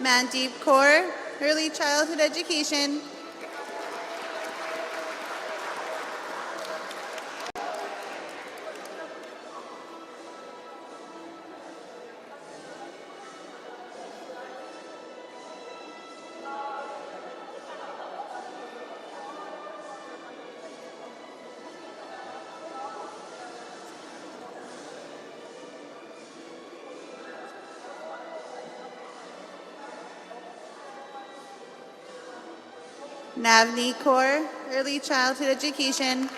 Mandeep Kaur, Early Childhood Education. Navni Kaur, Early Childhood Education.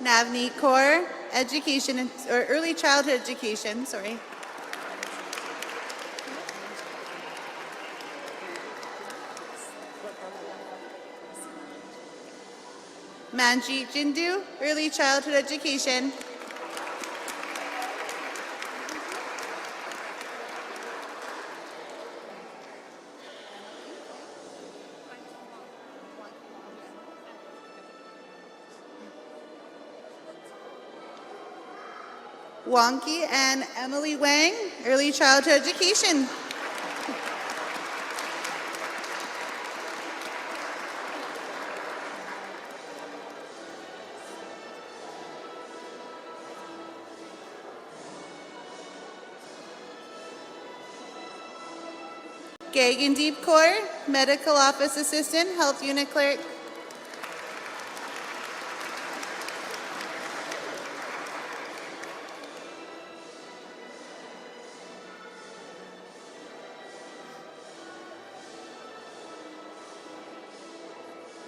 Navni Kaur, Education or Early Childhood Education, sorry. Manjeet Jindu, Early Childhood Education. Wonky and Emily Wang, Early Childhood Education. Gagandeep Kaur, Medical Office Assistant, Health Unit Clerk.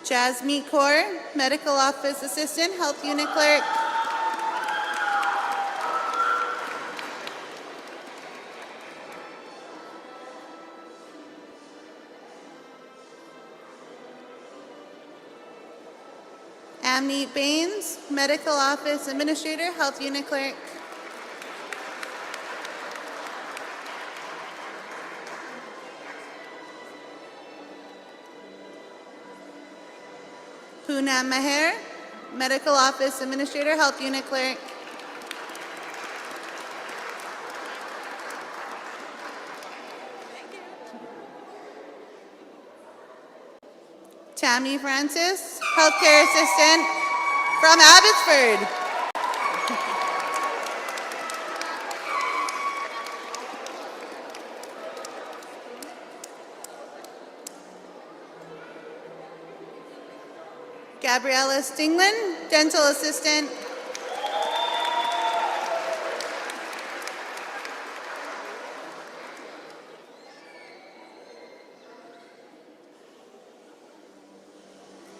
Jasmeet Kaur, Medical Office Assistant, Health Unit Clerk. Amneet Baines, Medical Office Administrator, Health Unit Clerk. Poonam Meher, Medical Office Administrator, Health Unit Clerk. Tammy Francis, healthcare assistant from Abbotsford. Gabriella Stinglin, dental assistant.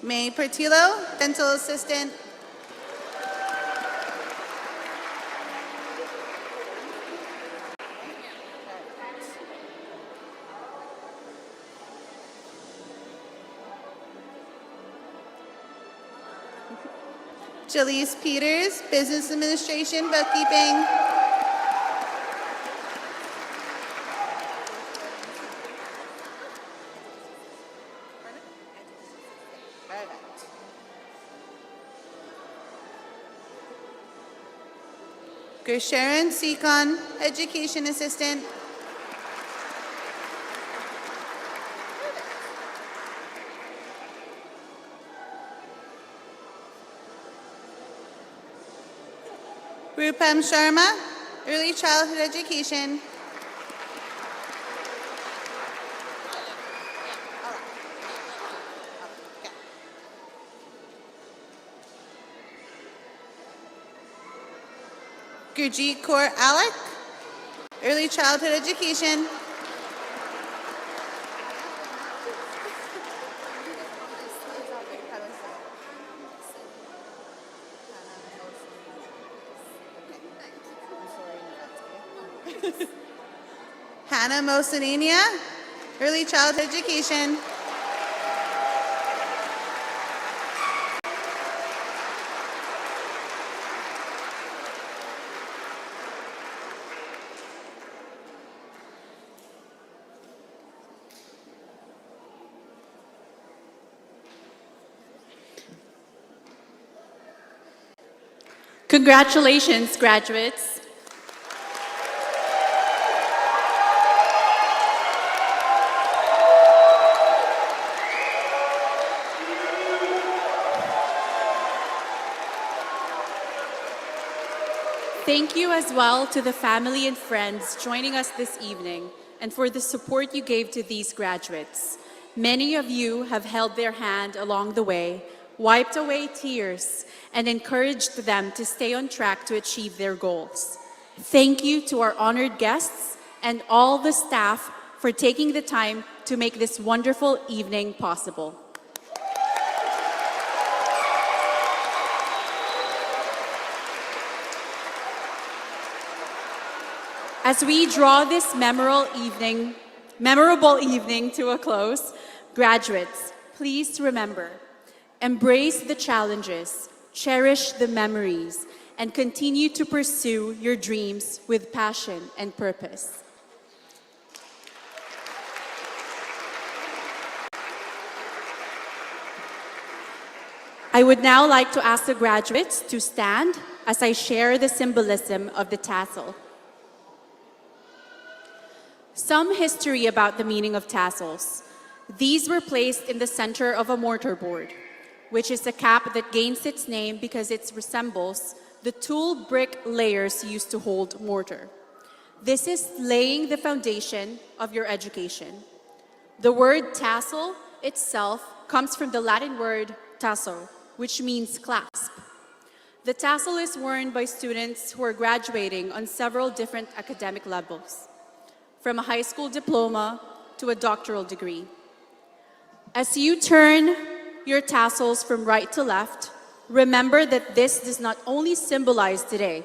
May Pertillo, dental assistant. Jaleese Peters, business administration, bookkeeping. Gersharon Seacon, education assistant. Rupam Sharma, early childhood education. Gurjeet Kaur Alec, early childhood education. Hannah Mosinania, early childhood education. Congratulations, graduates. Thank you as well to the family and friends joining us this evening and for the support you gave to these graduates. Many of you have held their hand along the way, wiped away tears, and encouraged them to stay on track to achieve their goals. Thank you to our honored guests and all the staff for taking the time to make this wonderful evening possible. As we draw this memorable evening to a close, graduates, please remember, embrace the challenges, cherish the memories, and continue to pursue your dreams with passion and purpose. I would now like to ask the graduates to stand as I share the symbolism of the tassel. Some history about the meaning of tassels. These were placed in the center of a mortar board, which is a cap that gains its name because it resembles the tool brick layers used to hold mortar. This is laying the foundation of your education. The word tassel itself comes from the Latin word tasso, which means clasp. The tassel is worn by students who are graduating on several different academic levels, from a high school diploma to a doctoral degree. As you turn your tassels from right to left, remember that this does not only symbolize today,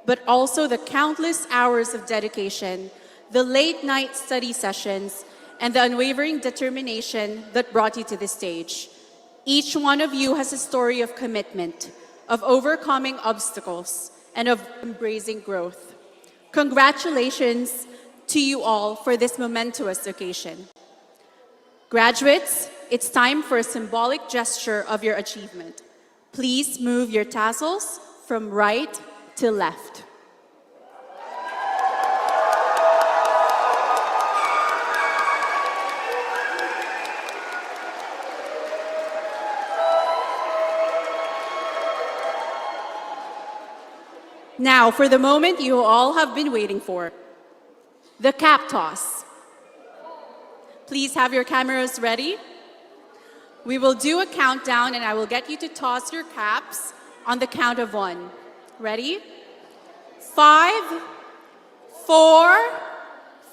but also the countless hours of dedication, the late-night study sessions, and the unwavering determination that brought you to this stage. Each one of you has a story of commitment, of overcoming obstacles, and of embracing growth. Congratulations to you all for this momentous occasion. Graduates, it's time for a symbolic gesture of your achievement. Please move your tassels from right to left. Now, for the moment you all have been waiting for, the cap toss. Please have your cameras ready. We will do a countdown and I will get you to toss your caps on the count of 1. Ready? 5, 4,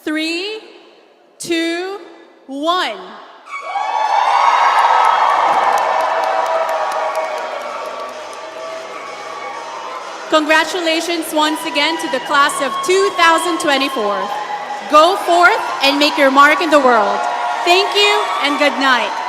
3, 2, 1. Congratulations once again to the class of 2024. Go forth and make your mark in the world. Thank you and good night.